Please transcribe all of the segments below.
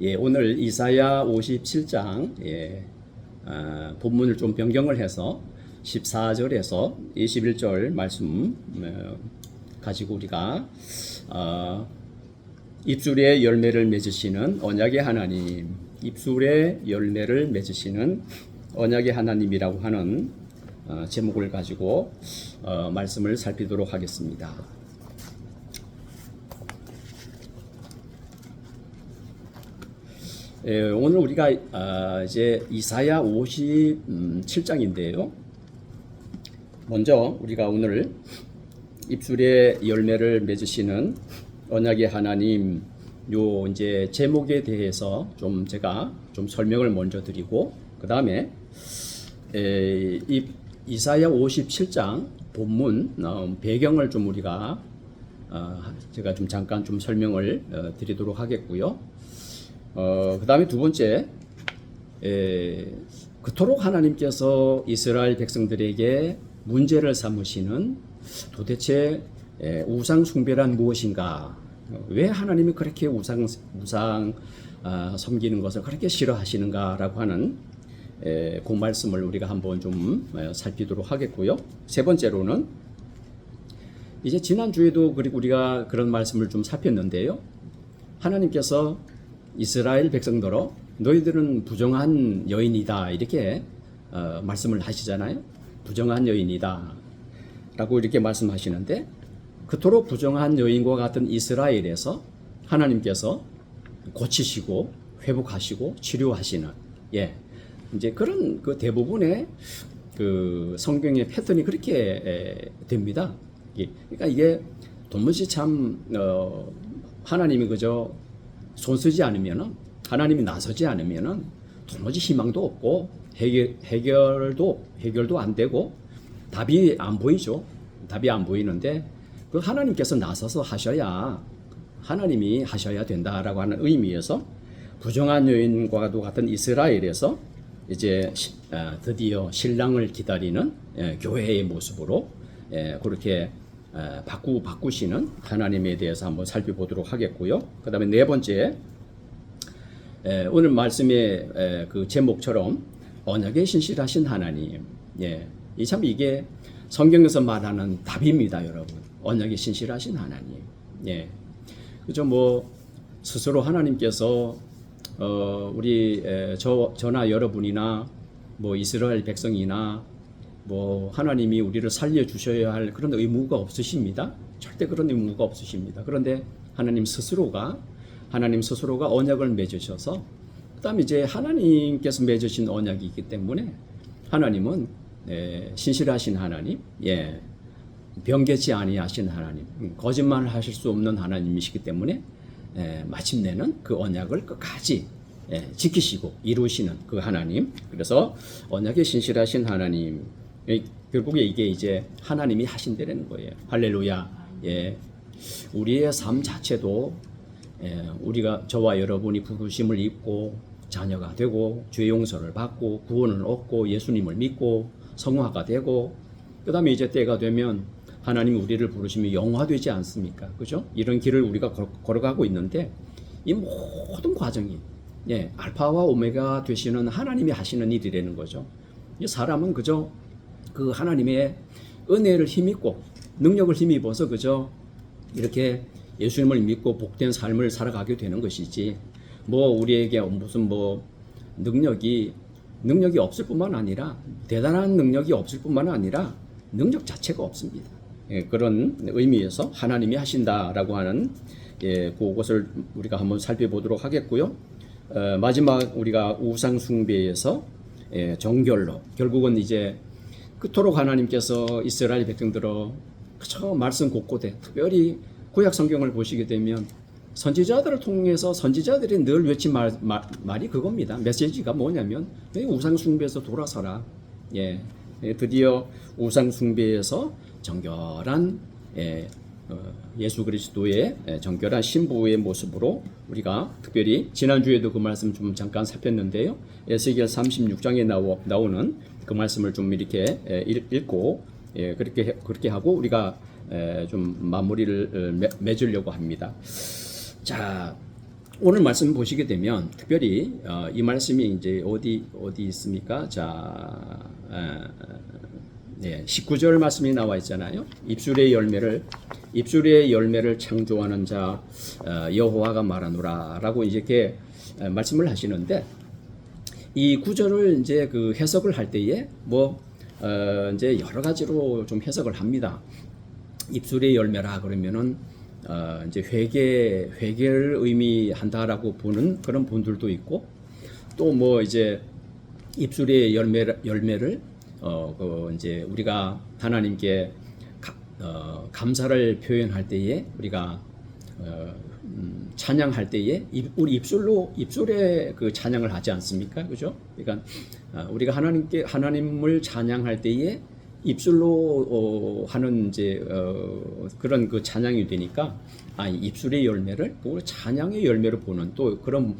예, 오늘 이사야 57장 본문을 좀 변경을 해서 14절에서 21절 말씀 가지고 우리가 입술의 열매를 맺으시는 언약의 하나님, 입술의 열매를 맺으시는 언약의 하나님이라고 하는 제목을 가지고 말씀을 살피도록 하겠습니다. 오늘 우리가 이제 이사야 57장인데요. 먼저 우리가 오늘 입술의 열매를 맺으시는 언약의 하나님 요 이제 제목에 대해서 좀 제가 좀 설명을 먼저 드리고 그 다음에 이사야 57장 본문 배경을 좀 우리가 제가 좀 잠깐 좀 설명을 드리도록 하겠고요. 그 다음에 두 번째, 그토록 하나님께서 이스라엘 백성들에게 문제를 삼으시는 도대체 우상 숭배란 무엇인가? 왜 하나님이 그렇게 우상 섬기는 것을 그렇게 싫어하시는가라고 하는 그 말씀을 우리가 한번 좀 살피도록 하겠고요. 세 번째로는 이제 지난주에도 그리고 우리가 그런 말씀을 좀 살폈는데요. 하나님께서 이스라엘 백성들로 너희들은 부정한 여인이다 이렇게 말씀을 하시잖아요. 부정한 여인이다 라고 이렇게 말씀하시는데 그토록 부정한 여인과 같은 이스라엘에서 하나님께서 고치시고 회복하시고 치료하시는 이제 그런 그 대부분의 그 성경의 패턴이 그렇게 됩니다. 그러니까 이게 도무지 참 하나님이 그저 손쓰지 않으면은 하나님이 나서지 않으면은 도무지 희망도 없고 해결도 안 되고 답이 안 보이죠. 답이 안 보이는데 그 하나님께서 나서서 하셔야 하나님이 하셔야 된다라고 하는 의미에서 부정한 여인과도 같은 이스라엘에서 이제 드디어 신랑을 기다리는 교회의 모습으로 그렇게 바꾸시는 하나님에 대해서 한번 살펴보도록 하겠고요. 그 다음에 네 번째, 오늘 말씀의 그 제목처럼 언약에 신실하신 하나님. 이 참 이게 성경에서 말하는 답입니다, 여러분. 언약에 신실하신 하나님. 그죠? 뭐 스스로 하나님께서 우리 저나 여러분이나 뭐 이스라엘 백성이나 뭐 하나님이 우리를 살려주셔야 할 그런 의무가 없으십니다. 절대 그런 의무가 없으십니다. 그런데 하나님 스스로가 언약을 맺으셔서 그다음에 이제 하나님께서 맺으신 언약이기 때문에 하나님은 신실하신 하나님, 변개치 아니하신 하나님, 거짓말을 하실 수 없는 하나님이시기 때문에 마침내는 그 언약을 끝까지 지키시고 이루시는 그 하나님. 그래서 언약에 신실하신 하나님. 결국에 이게 이제 하나님이 하신다는 거예요. 할렐루야. 우리의 삶 자체도 우리가 저와 여러분이 부르심을 입고 자녀가 되고 죄 용서를 받고 구원을 얻고 예수님을 믿고 성화가 되고 그다음에 이제 때가 되면 하나님이 우리를 부르시면 영화되지 않습니까? 그죠? 이런 길을 우리가 걸어가고 있는데 이 모든 과정이 알파와 오메가 되시는 하나님이 하시는 일이라는 거죠. 이 사람은 그저 그 하나님의 은혜를 힘입고 능력을 힘입어서 그저 이렇게 예수님을 믿고 복된 삶을 살아가게 되는 것이지 뭐 우리에게 무슨 뭐 능력이 없을 뿐만 아니라 대단한 능력이 없을 뿐만 아니라 능력 자체가 없습니다. 그런 의미에서 하나님이 하신다라고 하는 그것을 우리가 한번 살펴보도록 하겠고요. 마지막 우리가 우상 숭배에서 정결로 결국은 이제 그토록 하나님께서 이스라엘 백성들어 그저 말씀 곳곳에 특별히 구약 성경을 보시게 되면 선지자들을 통해서 선지자들이 늘 외친 말이 그겁니다. 메시지가 뭐냐면 우상 숭배에서 돌아서라. 드디어 우상 숭배에서 정결한 예수 그리스도의 정결한 신부의 모습으로 우리가 특별히 지난주에도 그 말씀 좀 잠깐 살폈는데요. 에스겔 36장에 나오는 그 말씀을 좀 이렇게 읽고 그렇게 하고 우리가 좀 마무리를 맺으려고 합니다. 자, 오늘 말씀 보시게 되면 특별히 이 말씀이 이제 어디 있습니까? 자, 네, 19절 말씀이 나와 있잖아요. 입술의 열매를 창조하는 자 여호와가 말하노라라고 이렇게 말씀을 하시는데, 이 구절을 이제 그 해석을 할 때에 이제 여러 가지로 좀 해석을 합니다. 입술의 열매라 그러면은 이제 회개를 의미한다라고 보는 그런 분들도 있고, 또 뭐 이제 입술의 열매를 이제 우리가 하나님께 감사를 표현할 때에 우리가 찬양할 때에 우리 입술에 그 찬양을 하지 않습니까? 그죠? 그러니까 우리가 하나님을 찬양할 때에 입술로 하는 이제 그런 그 찬양이 되니까 입술의 열매를 찬양의 열매로 보는 또 그런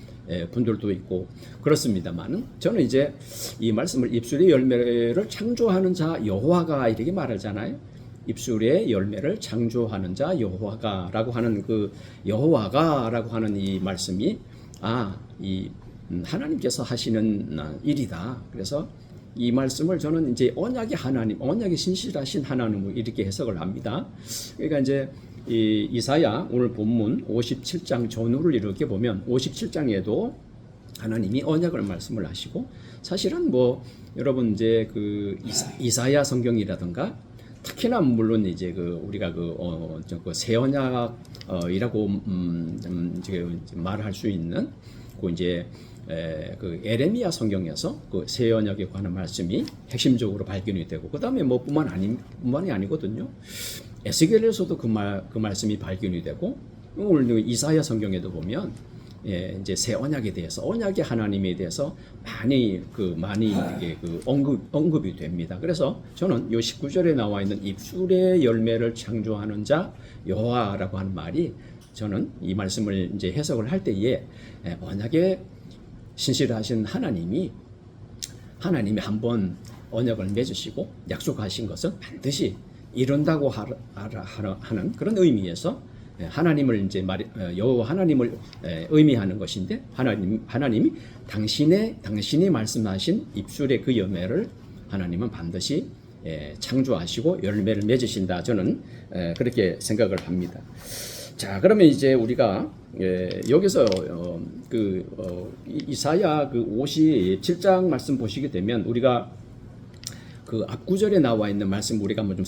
분들도 있고 그렇습니다만은, 저는 이제 이 말씀을 입술의 열매를 창조하는 자 여호와가 이렇게 말하잖아요. 입술의 열매를 창조하는 자 여호와가라고 하는 그 여호와가라고 하는 이 말씀이 이 하나님께서 하시는 일이다. 그래서 이 말씀을 저는 이제 언약의 신실하신 하나님을 이렇게 해석을 합니다. 그러니까 이제 이 이사야 오늘 본문 57장 전후를 이렇게 보면 57장에도 하나님이 언약을 말씀을 하시고, 사실은 여러분 이제 그 이사야 성경이라든가 특히나 물론 이제 우리가 새 언약이라고 말할 수 있는 이제 그 에레미야 성경에서 그 새 언약에 관한 말씀이 핵심적으로 발견이 되고, 그 다음에 뿐만이 아니거든요. 에스겔에서도 그 말씀이 발견이 되고, 오늘 이사야 성경에도 보면 이제 새 언약에 대해서, 언약의 하나님에 대해서 많이 이게 언급이 됩니다. 그래서 저는 이 19절에 나와 있는 입술의 열매를 창조하는 자 여호와라고 하는 말이, 저는 이 말씀을 이제 해석을 할 때에 언약의 신실하신 하나님이 한번 언약을 맺으시고 약속하신 것을 반드시 이룬다고 하는 그런 의미에서 하나님을 이제 여호와 하나님을 의미하는 것인데, 하나님이 당신이 말씀하신 입술의 그 열매를 하나님은 반드시 창조하시고 열매를 맺으신다. 저는 그렇게 생각을 합니다. 자, 그러면 이제 우리가 여기서 이사야 57장 말씀 보시게 되면, 우리가 그 앞구절에 나와 있는 말씀 우리가 한번 좀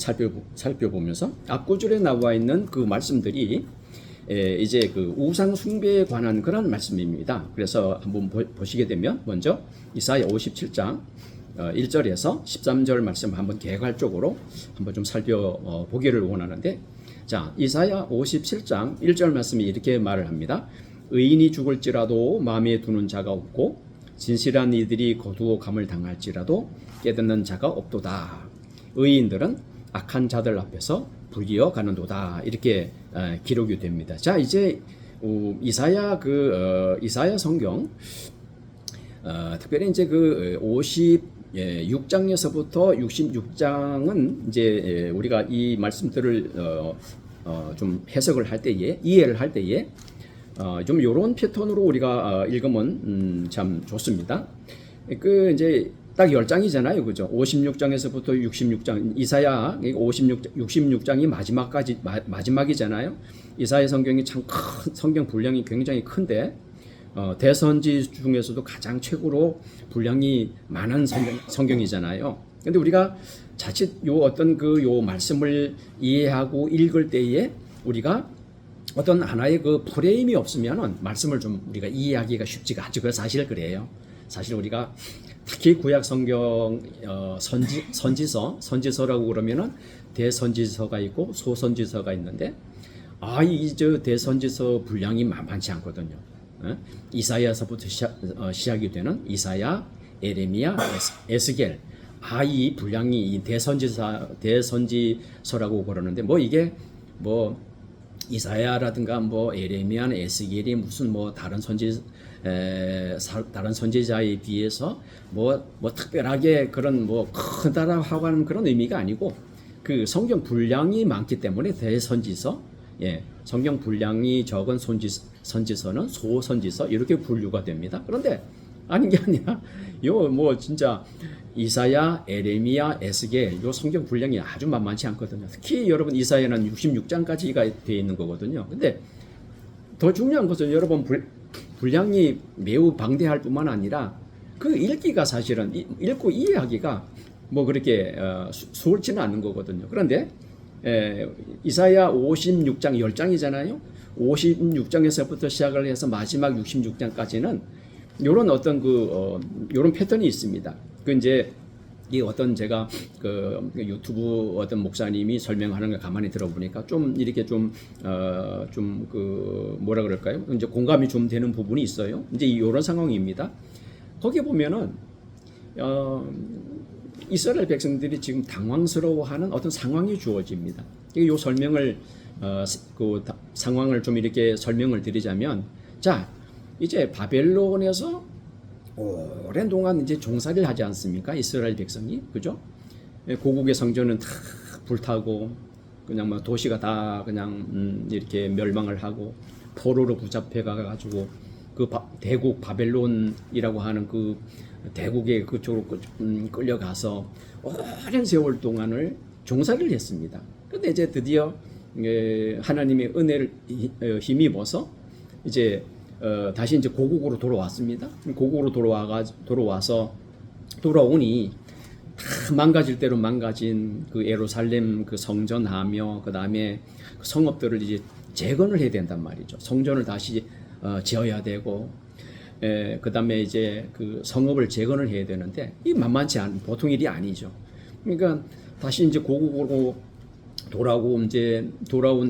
살펴보면서, 앞구절에 나와 있는 그 말씀들이 이제 그 우상 숭배에 관한 그런 말씀입니다. 그래서 한번 보시게 되면, 먼저 이사야 57장 1절에서 13절 말씀 한번 개괄적으로 한번 좀 살펴보기를 원하는데, 자, 이사야 57장 1절 말씀이 이렇게 말을 합니다. 의인이 죽을지라도 마음에 두는 자가 없고, 진실한 이들이 거두어 감을 당할지라도 깨닫는 자가 없도다. 의인들은 악한 자들 앞에서 불리어 가는도다. 이렇게 기록이 됩니다. 자, 이제 이사야 성경 특별히 이제 56장에서부터 66장은 이제 우리가 이 말씀들을 좀 해석을 할 때에, 이해를 할 때에 좀 이런 패턴으로 우리가 읽으면 참 좋습니다. 이제 딱 10장이잖아요. 그죠? 56장에서부터 66장, 이사야 66장이 마지막이잖아요. 이사야 성경이 참 큰, 성경 분량이 굉장히 큰데, 대선지 중에서도 가장 최고로 분량이 많은 성경이잖아요. 근데 우리가 자칫 요 말씀을 이해하고 읽을 때에 우리가 어떤 하나의 그 프레임이 없으면은 말씀을 좀 우리가 이해하기가 쉽지가 않죠. 사실 그래요. 사실 우리가 특히 구약 성경 선지서라고 그러면은 대선지서가 있고 소선지서가 있는데, 이 대선지서 분량이 만만치 않거든요. 이사야서부터 시작이 되는 이사야, 에레미야, 에스겔, 이 분량이 이 대선지서라고 그러는데, 이게 이사야라든가 에레미야, 에스겔이 무슨 다른 선지자에 비해서 특별하게 그런 크다라고 하는 그런 의미가 아니고, 그 성경 분량이 많기 때문에 대선지서, 성경 분량이 적은 선지서는 소선지서 이렇게 분류가 됩니다. 그런데 아닌 게 아니라 요 뭐 진짜 이사야, 에레미야, 에스겔 요 성경 분량이 아주 만만치 않거든요. 특히 여러분 이사야는 66장까지가 되어 있는 거거든요. 근데 더 중요한 것은 여러분 분량이 매우 방대할 뿐만 아니라 그 읽기가 사실은 읽고 이해하기가 뭐 그렇게 수월치는 않은 거거든요. 그런데 이사야 56장 10장이잖아요. 56장에서부터 시작을 해서 마지막 66장까지는 요런 어떤 요런 패턴이 있습니다. 그 이제 이 어떤 제가 그 유튜브 어떤 목사님이 설명하는 걸 가만히 들어보니까 좀 이렇게 좀 그 뭐라 그럴까요? 이제 공감이 좀 되는 부분이 있어요. 이제 이런 상황입니다. 거기에 보면은 이스라엘 백성들이 지금 당황스러워하는 어떤 상황이 주어집니다. 이 설명을 그 상황을 좀 이렇게 설명을 드리자면, 자 이제 바벨론에서 오랜 동안 이제 종살이를 하지 않습니까? 이스라엘 백성이, 그죠? 고국의 성전은 다 불타고 그냥 뭐 도시가 다 그냥 이렇게 멸망을 하고 포로로 붙잡혀 가가지고 그 대국 바벨론이라고 하는 그 대국의 그쪽으로 끌려가서 오랜 세월 동안을 종살이를 했습니다. 그런데 이제 드디어 하나님의 은혜를 힘입어서 이제 다시 이제 고국으로 돌아왔습니다. 고국으로 돌아오니 다 망가질 대로 망가진 그 예루살렘 그 성전하며 그 다음에 그 성읍들을 이제 재건을 해야 된단 말이죠. 성전을 다시 지어야 되고, 그 다음에 이제 그 성읍을 재건을 해야 되는데 이 만만치 않은 보통 일이 아니죠. 그러니까 다시 이제 고국으로 돌아온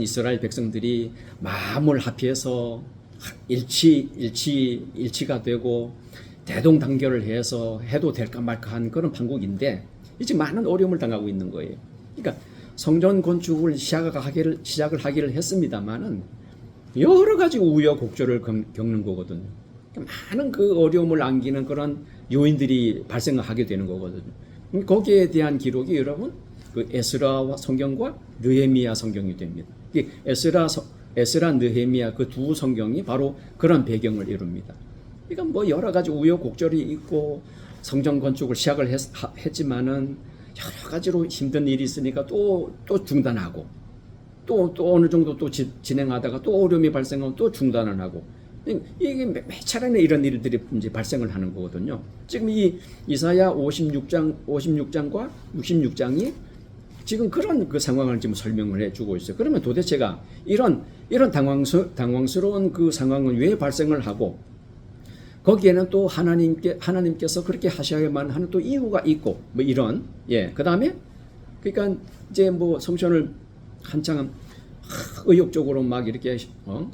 이스라엘 백성들이 마음을 합해서 일치가 되고 대동단결을 해서 해도 될까 말까 한 그런 판국인데 이제 많은 어려움을 당하고 있는 거예요. 그러니까 성전 건축을 시작을 하기를 했습니다만은 여러 가지 우여곡절을 겪는 거거든요. 많은 그 어려움을 안기는 그런 요인들이 발생하게 되는 거거든요. 거기에 대한 기록이 여러분 그 에스라 성경과 느헤미야 성경이 됩니다. 에스라 느헤미야 그 두 성경이 바로 그런 배경을 이룹니다. 그러니까 뭐 여러 가지 우여곡절이 있고 성전 건축을 시작을 했지만은 여러 가지로 힘든 일이 있으니까 또 중단하고 또 어느 정도 또 진행하다가 또 어려움이 발생하면 또 중단을 하고, 이게 매 차례는 이런 일들이 이제 발생을 하는 거거든요. 지금 이 이사야 56장과 66장이 지금 그런 그 상황을 지금 설명을 해주고 있어요. 그러면 도대체가 이런 당황스러운 그 상황은 왜 발생을 하고, 거기에는 또 하나님께서 그렇게 하셔야만 하는 또 이유가 있고, 뭐 이런, 그 다음에, 그러니까 이제 뭐 성전을 한창 의욕적으로 막 이렇게, 큰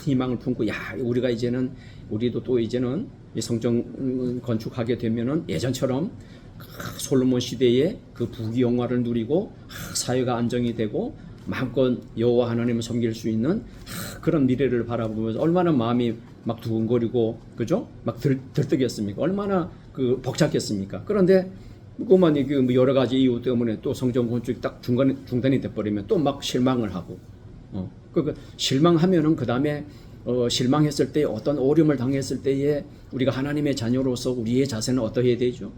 희망을 품고, 우리도 또 이제는 이 성전 건축하게 되면은 예전처럼 솔로몬 시대의 그 부귀영화를 누리고 사회가 안정이 되고 마음껏 여호와 하나님을 섬길 수 있는 그런 미래를 바라보면서 얼마나 마음이 막 두근거리고, 그죠? 막 들뜨겠습니까? 얼마나 그 벅찼겠습니까? 그런데 그만 뭐 여러 가지 이유 때문에 또 성전 건축이 딱 중단이 돼버리면 또 막 실망을 하고, 실망하면은 그 다음에 실망했을 때 어떤 어려움을 당했을 때에 우리가 하나님의 자녀로서 우리의 자세는 어떠해야 되죠?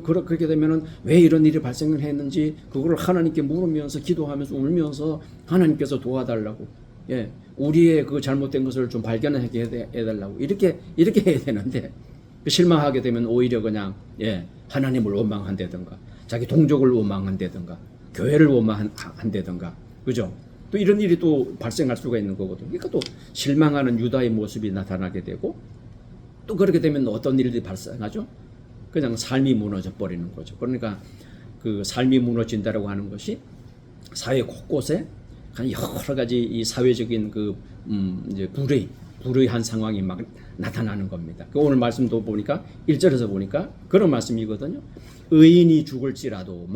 그렇게 되면은 왜 이런 일이 발생을 했는지 그걸 하나님께 물으면서 기도하면서 울면서 하나님께서 도와달라고, 우리의 그 잘못된 것을 좀 발견하게 해달라고 이렇게 해야 되는데, 실망하게 되면 오히려 그냥 하나님을 원망한다든가 자기 동족을 원망한다든가 교회를 원망한다든가, 그죠? 또 이런 일이 또 발생할 수가 있는 거거든요. 그러니까 또 실망하는 유다의 모습이 나타나게 되고, 또 그렇게 되면 어떤 일들이 발생하죠? 그냥 삶이 무너져 버리는 거죠. 그러니까 그 삶이 무너진다라고 하는 것이 사회 곳곳에 여러 가지 이 사회적인 그 이제 불의한 상황이 막 나타나는 겁니다. 오늘 말씀도 보니까 1절에서 보니까 그런 말씀이거든요. 의인이 죽을지라도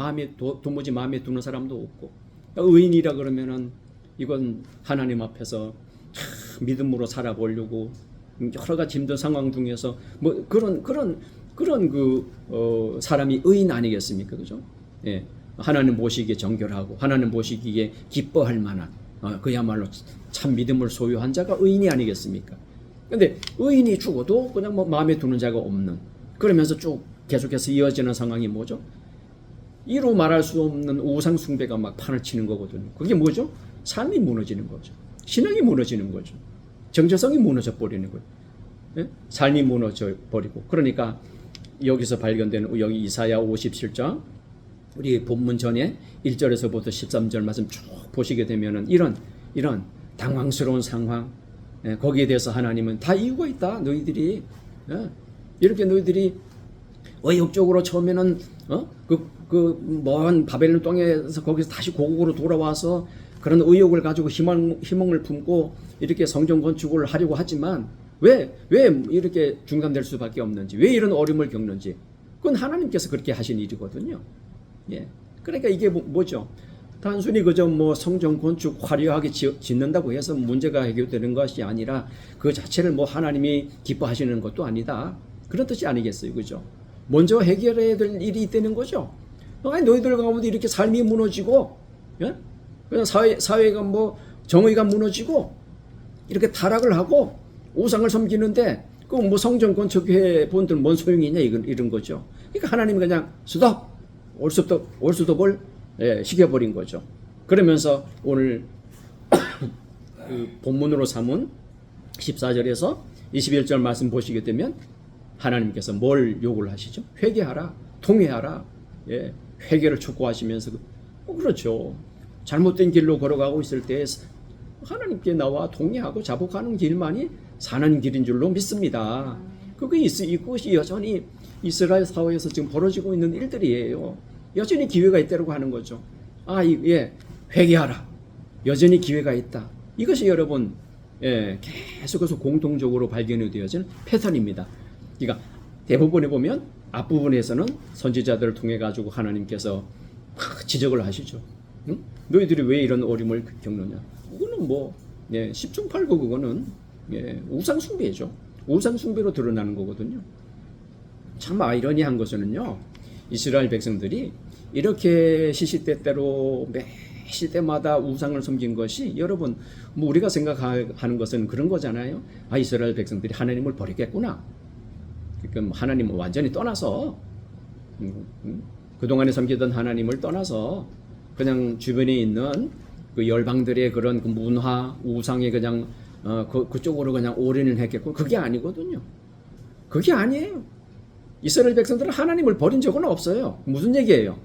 도무지 마음에 두는 사람도 없고, 의인이라 그러면은 이건 하나님 앞에서 믿음으로 살아보려고 여러 가지 힘든 상황 중에서 뭐 그런 사람이 의인 아니겠습니까? 그죠? 하나님 보시기에 정결하고 하나님 보시기에 기뻐할 만한 그야말로 참 믿음을 소유한 자가 의인이 아니겠습니까? 근데 의인이 죽어도 그냥 뭐 마음에 드는 자가 없는, 그러면서 쭉 계속해서 이어지는 상황이 뭐죠? 이루 말할 수 없는 우상 숭배가 막 판을 치는 거거든요. 그게 뭐죠? 삶이 무너지는 거죠. 신앙이 무너지는 거죠. 정체성이 무너져 버리는 거예요. 예? 삶이 무너져 버리고. 그러니까 여기서 발견되는 여기 이사야 57장 우리 본문 전에 1절에서부터 13절 말씀 쭉 보시게 되면은 이런 당황스러운 상황, 예, 거기에 대해서 하나님은 다 이유가 있다. 너희들이 이렇게 너희들이 의욕적으로 처음에는 먼 바벨론 땅에서 거기서 다시 고국으로 돌아와서 그런 의욕을 가지고 희망을 품고 이렇게 성전 건축을 하려고 하지만 왜 이렇게 중단될 수밖에 없는지, 왜 이런 어려움을 겪는지, 그건 하나님께서 그렇게 하신 일이거든요. 예. 그러니까 이게 뭐죠? 단순히 그저 뭐 성전 건축 화려하게 짓는다고 해서 문제가 해결되는 것이 아니라 그 자체를 뭐 하나님이 기뻐하시는 것도 아니다. 그런 뜻이 아니겠어요, 그죠? 먼저 해결해야 될 일이 있다는 거죠. 아니 너희들 가운데 이렇게 삶이 무너지고, 예? 그냥 사회가 뭐 정의가 무너지고 이렇게 타락을 하고 우상을 섬기는데 그 뭐 성전 건축해 본들 뭔 소용이 있냐 이런 거죠. 그러니까 하나님이 그냥 스톱 올수도볼 시켜버린 거죠. 그러면서 오늘 그 본문으로 삼은 14절에서 21절 말씀 보시게 되면 하나님께서 뭘 요구를 하시죠? 회개하라, 통회하라. 예, 회개를 촉구하시면서 그렇죠. 잘못된 길로 걸어가고 있을 때 하나님께 나와 통회하고 자복하는 길만이 사는 길인 줄로 믿습니다. 그게 이것이 여전히 이스라엘 사회에서 지금 벌어지고 있는 일들이에요. 여전히 기회가 있다고 하는 거죠. 회개하라. 여전히 기회가 있다. 이것이 여러분 계속해서 공통적으로 발견이 되어지는 패턴입니다. 그러니까 대부분에 보면 앞부분에서는 선지자들을 통해 가지고 하나님께서 지적을 하시죠. 응? 너희들이 왜 이런 어려움을 겪느냐? 그거는 뭐 10중 8구 그거는 우상 숭배죠. 우상 숭배로 드러나는 거거든요. 참 아이러니한 것은요, 이스라엘 백성들이 이렇게 시시때때로 매 시대마다 우상을 섬긴 것이 여러분 뭐 우리가 생각하는 것은 그런 거잖아요. 이스라엘 백성들이 하나님을 버리겠구나. 그럼 하나님을 완전히 떠나서 그동안에 섬기던 하나님을 떠나서 그냥 주변에 있는 그 열방들의 그런 그 문화 우상에 그냥 그쪽으로 그냥 올인을 했겠고, 그게 아니거든요. 그게 아니에요. 이스라엘 백성들은 하나님을 버린 적은 없어요. 무슨 얘기예요?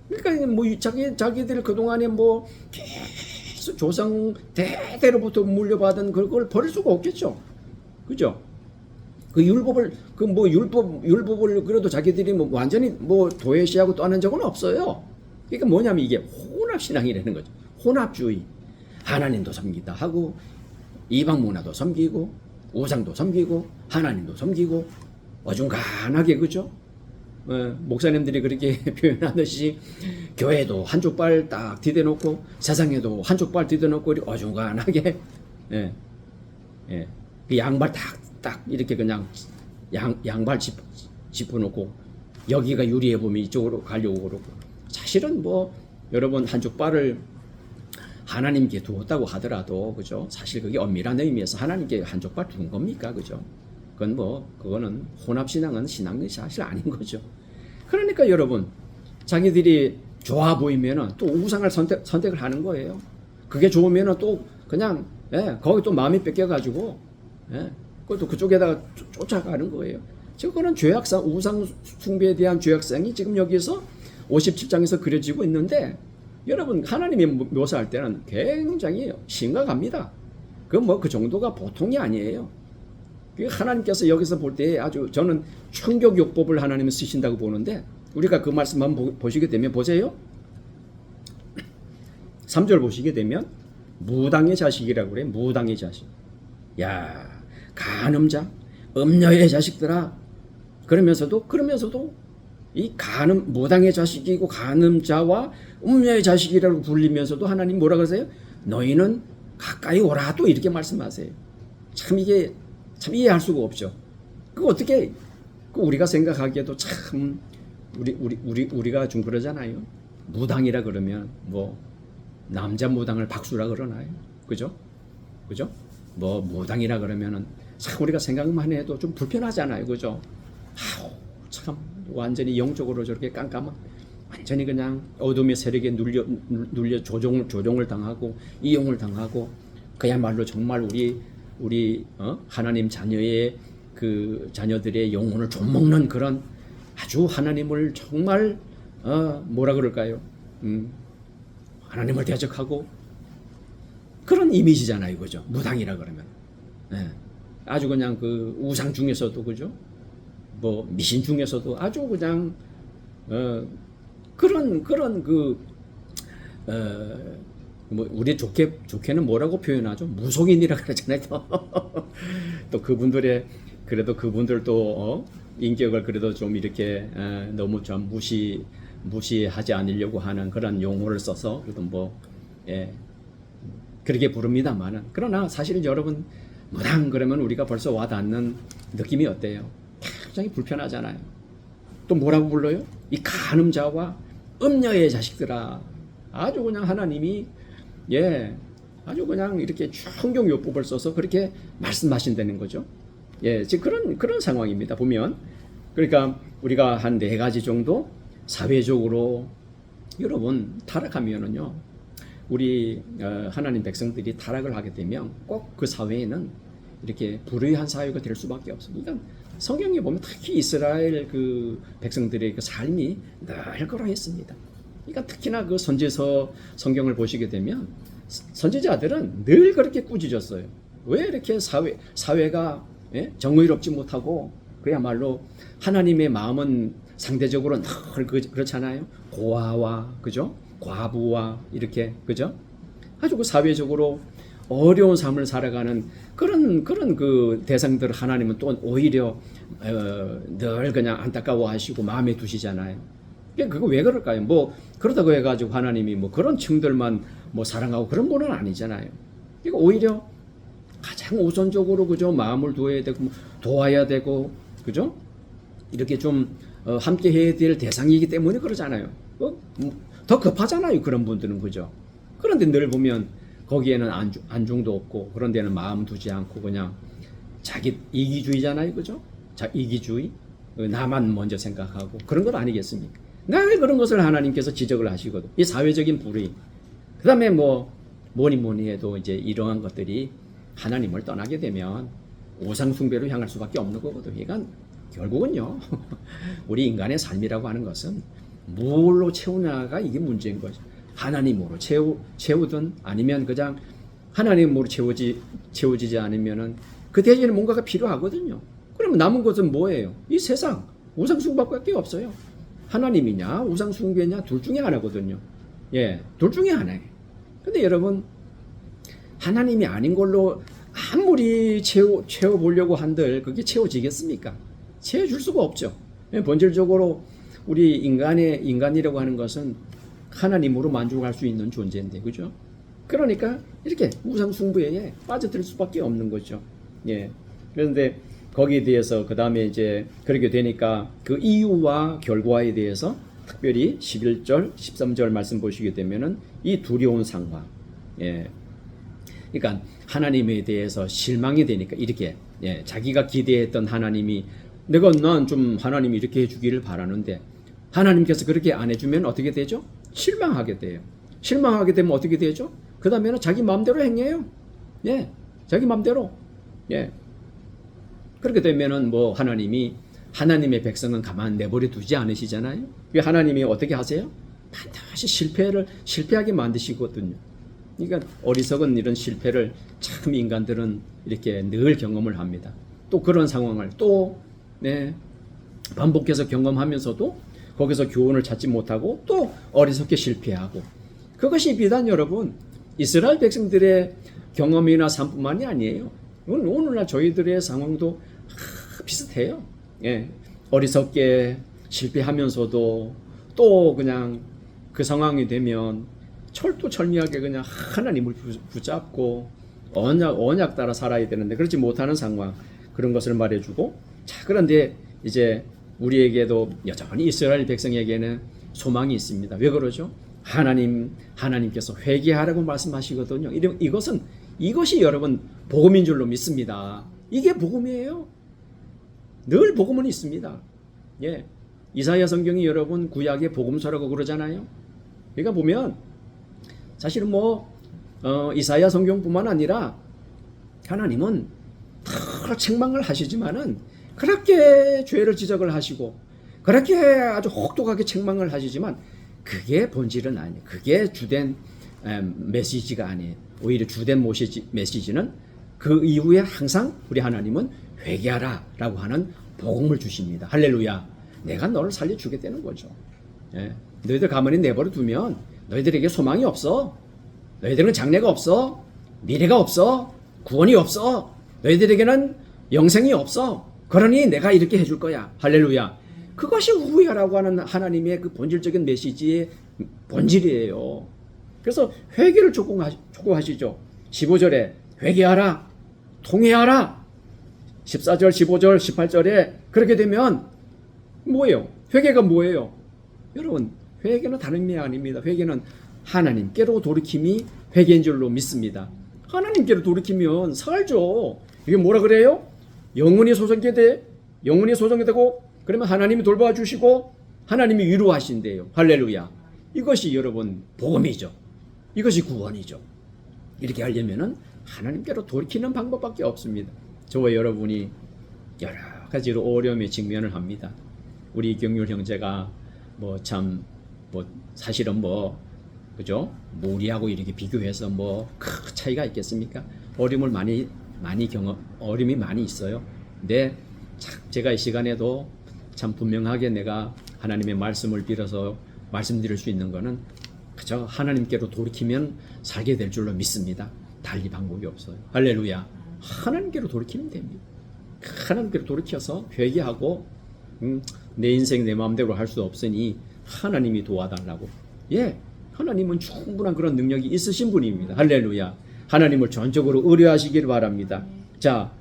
그러니까 뭐 자기들 그동안에 뭐 계속 조상 대대로부터 물려받은 그걸 버릴 수가 없겠죠. 그죠? 그 율법을 율법을 그래도 자기들이 뭐 완전히 뭐 도외시하고 떠난 적은 없어요. 그러니까 뭐냐면 이게 혼합 신앙이라는 거죠. 혼합주의. 하나님도 섬기다 하고 이방 문화도 섬기고 우상도 섬기고 하나님도 섬기고 어중간하게, 그죠? 목사님들이 그렇게 표현하듯이 교회도 한쪽 발 딱 디뎌놓고 세상에도 한쪽 발 디뎌놓고 어중간하게 그 양발 딱 이렇게 그냥 양발 짚어놓고 여기가 유리해 보면 이쪽으로 가려고 그러고, 사실은 뭐 여러분 한쪽 발을 하나님께 두었다고 하더라도, 그죠? 사실 그게 엄밀한 의미에서 하나님께 한쪽 발 둔 겁니까? 그죠? 그거는 혼합신앙은 신앙이 사실 아닌 거죠. 그러니까 여러분, 자기들이 좋아 보이면은 또 우상을 선택을 하는 거예요. 그게 좋으면은 또 그냥, 거기 또 마음이 뺏겨가지고, 그것도 그쪽에다가 쫓아가는 거예요. 지금 그런 죄악상, 우상 숭배에 대한 죄악상이 지금 여기서 57장에서 그려지고 있는데, 여러분, 하나님이 묘사할 때는 굉장히 심각합니다. 그 정도가 보통이 아니에요. 하나님께서 여기서 볼 때 아주 저는 충격요법을 하나님이 쓰신다고 보는데, 우리가 그 말씀 한번 보시게 되면 보세요. 3절 보시게 되면 무당의 자식이라고 그래요. 무당의 자식. 야, 간음자, 음녀의 자식들아. 그러면서도 이 무당의 자식이고 간음자와 음녀의 자식이라고 불리면서도 하나님 뭐라 그러세요? 너희는 가까이 오라, 또 이렇게 말씀하세요. 참 이해할 수가 없죠. 그거 어떻게 우리가 생각하기에도 참 우리가 좀 그러잖아요. 무당이라 그러면 뭐 남자 무당을 박수라 그러나요? 그죠? 그죠? 뭐 무당이라 그러면은 참 우리가 생각만 해도 좀 불편하잖아요. 그죠? 아우, 참 완전히 영적으로 저렇게 깜깜한 완전히 그냥 어둠의 세력에 눌려 조종을 당하고 이용을 당하고 그야말로 정말 우리 하나님 자녀의 그 자녀들의 영혼을 좀먹는 그런 아주 하나님을 정말 뭐라 그럴까요? 하나님을 대적하고 그런 이미지잖아요, 그죠? 무당이라 그러면 아주 그냥 그 우상 중에서도 그죠? 뭐 미신 중에서도 아주 그냥 그런 뭐 우리 좋게는 뭐라고 표현하죠? 무속인이라 그러잖아요. 또 그분들의 그래도 그분들도 인격을 그래도 좀 이렇게 너무 좀 무시하지 않으려고 하는 그런 용어를 써서 그래도 뭐 그렇게 부릅니다만은 그러나 사실 여러분 무당 그러면 우리가 벌써 와닿는 느낌이 어때요? 굉장히 불편하잖아요. 또 뭐라고 불러요? 이 간음자와 음녀의 자식들아. 아주 그냥 하나님이 아주 그냥 이렇게 충격요법을 써서 그렇게 말씀하신다는 거죠. 지금 그런 상황입니다. 보면 그러니까 우리가 한 4가지 정도 사회적으로 여러분 타락하면은요. 우리 하나님 백성들이 타락을 하게 되면 꼭 그 사회에는 이렇게 불의한 사회가 될 수밖에 없습니다. 그러니까 성경에 보면 특히 이스라엘 그 백성들의 그 삶이 늘 그러했습니다. 그러니까 특히나 그 선지서 성경을 보시게 되면 선지자들은 늘 그렇게 꾸짖었어요. 왜 이렇게 사회가 정의롭지 못하고 그야말로 하나님의 마음은 상대적으로 늘 그렇잖아요. 고아와 그죠? 과부와 이렇게 그죠? 아주 그 사회적으로 어려운 삶을 살아가는 그런 그 대상들을 하나님은 또 오히려 늘 그냥 안타까워하시고 마음에 두시잖아요. 그거 왜 그럴까요? 뭐 그렇다고 해가지고 하나님이 뭐 그런 층들만 뭐 사랑하고 그런 분은 아니잖아요. 그러니까 오히려 가장 우선적으로 그죠 마음을 두어야 되고 도와야 되고 그죠 이렇게 좀 함께 해야 될 대상이기 때문에 그러잖아요. 더 급하잖아요. 그런 분들은 그죠. 그런데 늘 보면 거기에는 안중도 없고 그런 데는 마음 두지 않고 그냥 자기 이기주의잖아요. 그죠? 자, 이기주의. 나만 먼저 생각하고 그런 것 아니겠습니까? 늘 그런 것을 하나님께서 지적을 하시거든. 이 사회적인 불의. 그 다음에 뭐니 해도 이제 이러한 것들이 하나님을 떠나게 되면 우상숭배로 향할 수밖에 없는 거거든. 그러니까 결국은요. 우리 인간의 삶이라고 하는 것은 뭘로 채우냐가 이게 문제인 거죠. 하나님으로 채우든 아니면 그냥 하나님으로 채워지지 않으면은 그 대신에 뭔가가 필요하거든요. 그러면 남은 것은 뭐예요? 이 세상 우상숭배밖에 없어요. 하나님이냐 우상숭배냐 둘 중에 하나거든요. 둘 중에 하나예요. 근데 여러분 하나님이 아닌 걸로 아무리 채워보려고 한들 그게 채워지겠습니까? 채워줄 수가 없죠. 본질적으로 우리 인간이라고 하는 것은 하나님으로 만족할 수 있는 존재인데, 그죠? 그러니까 이렇게 우상숭배에 빠져들 수밖에 없는 거죠. 그런데 거기에 대해서 그 다음에 이제 그렇게 되니까 그 이유와 결과에 대해서 특별히 11절, 13절 말씀 보시게 되면은 이 두려운 상황. 그러니까 하나님에 대해서 실망이 되니까 이렇게 자기가 기대했던 하나님이 난 좀 하나님이 이렇게 해주기를 바라는데 하나님께서 그렇게 안 해주면 어떻게 되죠? 실망하게 돼요. 실망하게 되면 어떻게 되죠? 그 다음에는 자기 마음대로 행해요. 자기 마음대로. 그렇게 되면은 뭐 하나님의 백성은 가만 내버려 두지 않으시잖아요. 하나님이 어떻게 하세요? 반드시 실패하게 만드시거든요. 그러니까 어리석은 이런 실패를 참 인간들은 이렇게 늘 경험을 합니다. 또 그런 상황을 반복해서 경험하면서도 거기서 교훈을 찾지 못하고 또 어리석게 실패하고 그것이 비단 여러분 이스라엘 백성들의 경험이나 삶뿐만이 아니에요. 오늘날 저희들의 상황도 비슷해요. 어리석게 실패하면서도 또 그냥 그 상황이 되면 철두철미하게 그냥 하나님을 붙잡고 언약 따라 살아야 되는데 그렇지 못하는 상황 그런 것을 말해주고 자 그런데 이제 우리에게도 여전히 이스라엘 백성에게는 소망이 있습니다. 왜 그러죠? 하나님께서 회개하라고 말씀하시거든요. 이것이 여러분 복음인 줄로 믿습니다. 이게 복음이에요. 늘 복음은 있습니다. 예. 이사야 성경이 여러분 구약의 복음서라고 그러잖아요. 그러니까 보면 사실은 이사야 성경뿐만 아니라 하나님은 다 책망을 하시지만은 그렇게 죄를 지적을 하시고 그렇게 아주 혹독하게 책망을 하시지만 그게 본질은 아니에요. 그게 주된 메시지가 아니에요. 오히려 주된 메시지는 그 이후에 항상 우리 하나님은 회개하라 라고 하는 복음을 주십니다. 할렐루야. 내가 너를 살려주겠다는 거죠. 예. 너희들 가만히 내버려 두면 너희들에게 소망이 없어. 너희들은 장래가 없어. 미래가 없어. 구원이 없어. 너희들에게는 영생이 없어. 그러니 내가 이렇게 해줄 거야. 할렐루야. 그것이 후회하라고 하는 하나님의 그 본질적인 메시지의 본질이에요. 그래서 회개를 촉구하시죠. 15절에 회개하라. 통회하라. 14절, 15절, 18절에 그렇게 되면 뭐예요? 회개가 뭐예요? 여러분, 회개는 다른 의미 아닙니다. 회개는 하나님께로 돌이킴이 회개인 줄로 믿습니다. 하나님께로 돌이키면 살죠. 이게 뭐라 그래요? 영혼이 소성케 되고 그러면 하나님이 돌봐 주시고 하나님이 위로하신대요. 할렐루야. 이것이 여러분 복음이죠. 이것이 구원이죠. 이렇게 하려면은 하나님께로 돌이키는 방법밖에 없습니다. 저와 여러분이 여러 가지로 어려움에 직면을 합니다. 우리 경률 형제가 사실은 그죠? 우리하고 이렇게 비교해서 큰 차이가 있겠습니까? 어려움이 많이 있어요. 근데 제가 이 시간에도 참 분명하게 내가 하나님의 말씀을 빌어서 말씀드릴 수 있는 거는 그저 하나님께로 돌이키면 살게 될 줄로 믿습니다. 달리 방법이 없어요. 할렐루야. 하나님께로 돌이키면 됩니다. 하나님께로 돌이켜서 회개하고 내 인생 내 마음대로 할 수 없으니 하나님이 도와달라고. 예, 하나님은 충분한 그런 능력이 있으신 분입니다. 할렐루야. 하나님을 전적으로 의뢰하시길 바랍니다. 자,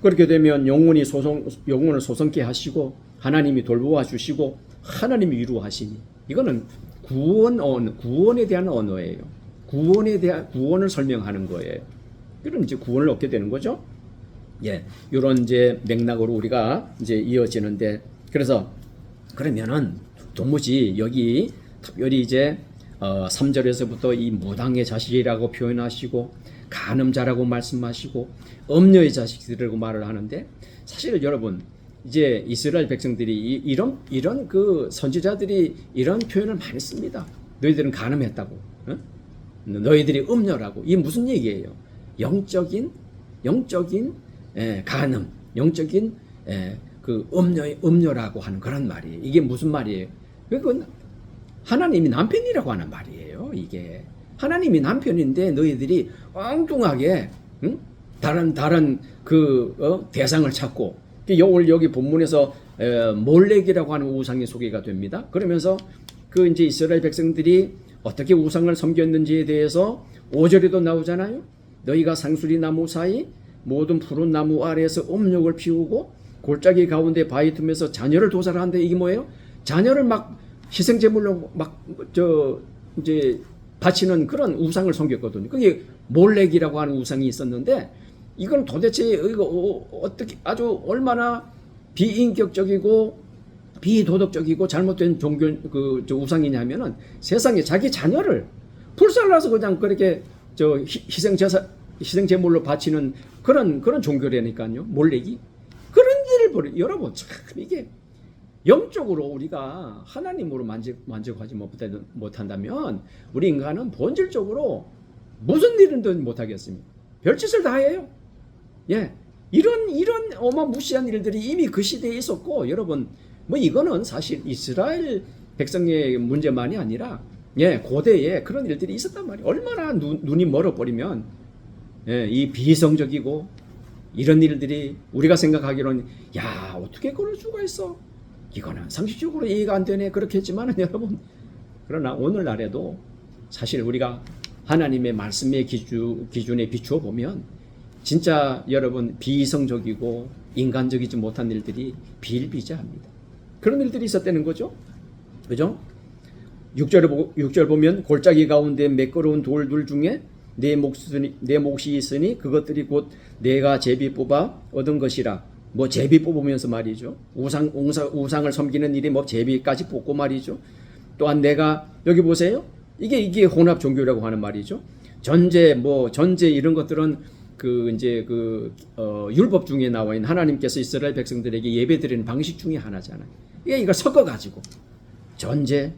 그렇게 되면 영혼을 소성케 하시고 하나님이 돌보아 주시고 하나님이 위로하시니 이거는 구원에 대한 언어예요. 구원을 설명하는 거예요. 그럼 이제 구원을 얻게 되는 거죠. 예, 이런 이제 맥락으로 우리가 이제 이어지는데 그러면은 도무지 여기 특별히 이제 3절에서부터 이 무당의 자식이라고 표현하시고 간음자라고 말씀하시고 엄녀의 자식들이라고 말을 하는데 사실 여러분 이제 이스라엘 백성들이 이런 그 선지자들이 이런 표현을 많이 씁니다. 너희들은 간음했다고, 어? 너희들이 음녀라고. 이게 무슨 얘기예요? 영적인 간음, 영적인 그 음녀라고 하는 그런 말이에요. 이게 무슨 말이에요? 그건 하나님이 남편이라고 하는 말이에요. 이게 하나님이 남편인데 너희들이 엉뚱하게 다른 대상을 찾고 오늘 여기 본문에서 몰렉이라고 하는 우상이 소개가 됩니다. 그러면서 그 이제 이스라엘 백성들이 어떻게 우상을 섬겼는지에 대해서 5절에도 나오잖아요. 너희가 상수리 나무 사이 모든 푸른 나무 아래에서 음욕을 피우고 골짜기 가운데 바위 틈에서 자녀를 도살하는데 이게 뭐예요? 자녀를 막 희생제물로 이제 바치는 그런 우상을 섬겼거든요. 그게 몰렉이라고 하는 우상이 있었는데 이건 도대체 어떻게 아주 얼마나 비인격적이고 비도덕적이고 잘못된 우상이냐면은 세상에 자기 자녀를 불살라서 그냥 그렇게 희생제물로 바치는 그런 종교라니까요. 몰렉이 그런 일을 여러분 참 이게 영적으로 우리가 하나님으로 만족하지 못한다면 우리 인간은 본질적으로 무슨 일은 못하겠습니까? 별짓을 다 해요. 예, 이런 어마무시한 일들이 이미 그 시대에 있었고 여러분 이거는 사실 이스라엘 백성의 문제만이 아니라 고대에 그런 일들이 있었단 말이에요. 얼마나 눈이 멀어버리면 이 비이성적이고 이런 일들이 우리가 생각하기로는 어떻게 그럴 수가 있어? 이거는 상식적으로 이해가 안 되네 그렇게 했지만은 여러분 그러나 오늘날에도 사실 우리가 하나님의 말씀의 기준에 비추어 보면 진짜 여러분 비이성적이고 인간적이지 못한 일들이 비일비재합니다. 그런 일들이 있었다는 거죠. 그죠? 6절 보면 골짜기 가운데 매끄러운 돌들 중에 내 몫이 있으니 그것들이 곧 내가 제비 뽑아 얻은 것이라. 뭐 제비 뽑으면서 말이죠. 우상을 섬기는 일이 뭐 제비까지 뽑고 말이죠. 또한 내가 여기 보세요. 이게 혼합 종교라고 하는 말이죠. 전제 이런 것들은 율법 중에 나와 있는 하나님께서 이스라엘 백성들에게 예배드리는 방식 중에 하나잖아요. 이걸 섞어 가지고 전제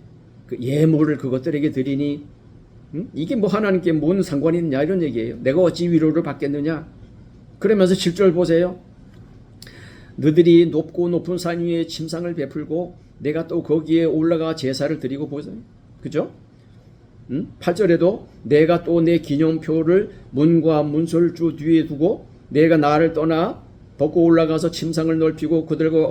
예물을 그것들에게 드리니 이게 뭐 하나님께 뭔 상관이 있느냐 이런 얘기예요. 내가 어찌 위로를 받겠느냐. 그러면서 7절 보세요. 너들이 높고 높은 산 위에 침상을 베풀고 내가 또 거기에 올라가 제사를 드리고 보세요. 그죠? 8절에도 내가 또 내 기념표를 문과 문설주 뒤에 두고 내가 나를 떠나 벗고 올라가서 침상을 넓히고 그들과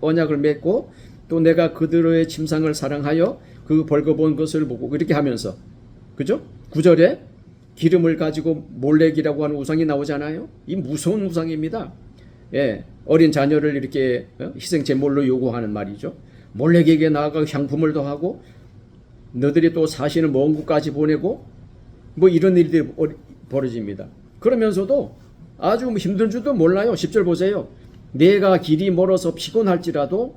언약을 맺고 또 내가 그들의 침상을 사랑하여 그 벌거벗은 것을 보고 이렇게 하면서 그죠? 9절에 기름을 가지고 몰렉이라고 하는 우상이 나오잖아요. 이 무서운 우상입니다. 예, 어린 자녀를 이렇게 희생 제물로 요구하는 말이죠. 몰렉에게 나아가 향품을 더하고 너들이 또 사시는 먼 곳까지 보내고 뭐 이런 일들이 벌어집니다. 그러면서도 아주 힘든 줄도 몰라요. 10절 보세요. 내가 길이 멀어서 피곤할지라도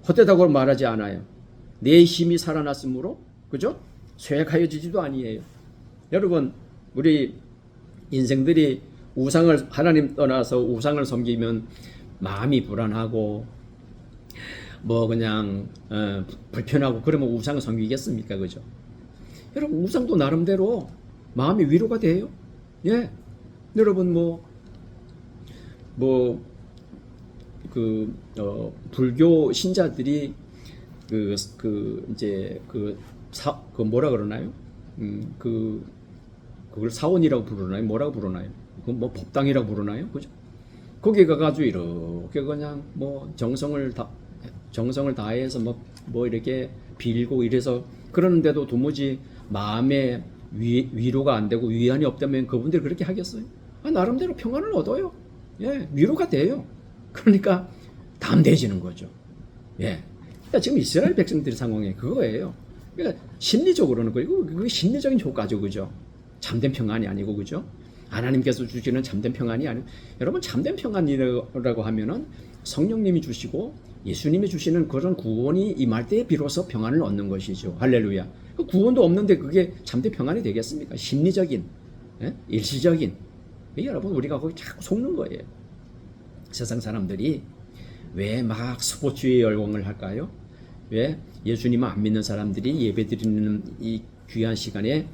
헛되다고 말하지 않아요. 내 힘이 살아났으므로 그죠? 쇠약하여지지도 아니에요. 여러분 우리 인생들이 하나님 떠나서 우상을 섬기면 마음이 불안하고 뭐 그냥 불편하고 그러면 우상을 섬기겠습니까? 그죠? 여러분 우상도 나름대로 마음이 위로가 돼요. 예. 여러분 불교 신자들이 뭐라 그러나요? 그걸 사원이라고 부르나요? 뭐라고 부르나요? 그 뭐 법당이라고 부르나요? 그죠? 거기 가가지고 이렇게 그냥 뭐 정성을 다해서 뭐 이렇게 빌고 이래서 그러는데도 도무지 마음에 위로가 안 되고 위안이 없다면 그분들이 그렇게 하겠어요? 나름대로 평안을 얻어요. 예, 위로가 돼요. 그러니까 담대해지는 거죠. 예. 그러니까 지금 이스라엘 백성들의 상황이 그거예요. 그러니까 심리적으로는 그게 심리적인 효과죠, 그죠? 참된 평안이 아니고, 그죠? 하나님께서 주시는 참된 평안이 아니고, 여러분 참된 평안이라고 하면은 성령님이 주시고 예수님이 주시는 그런 구원이 임할 때에 비로소 평안을 얻는 것이죠. 할렐루야. 그 구원도 없는데 그게 참된 평안이 되겠습니까? 심리적인, 예? 일시적인. 여러분 우리가 거기 자꾸 속는 거예요. 세상 사람들이 왜 막 스포츠에 열광을 할까요? 왜 예수님을 안 믿는 사람들이 예배드리는 이 귀한 시간에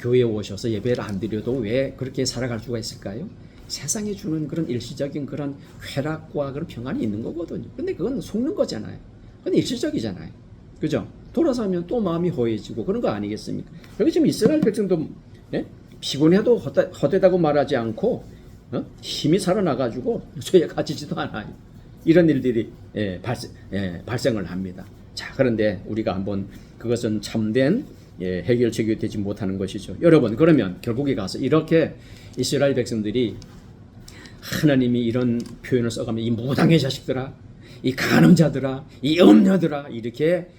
교회에 오셔서 예배를 안 드려도 왜 그렇게 살아갈 수가 있을까요? 세상에 주는 그런 일시적인 그런 쾌락과 그런 평안이 있는 거거든요. 근데 그건 속는 거잖아요. 그건 일시적이잖아요. 그죠? 돌아서면 또 마음이 허해지고 그런 거 아니겠습니까? 여기 지금 이스라엘 백성도 피곤해도 헛되다고 말하지 않고 힘이 살아나가지고 쇠약해지지도 않아요. 이런 일들이 발생을 합니다. 자, 그런데 우리가 한번 그것은 참된 해결책이 되지 못하는 것이죠. 여러분, 그러면 결국에 가서 이렇게 이스라엘 백성들이 하나님이 이런 표현을 써가면 이 무당의 자식들아, 이 간음자들아, 이 음녀들아 이렇게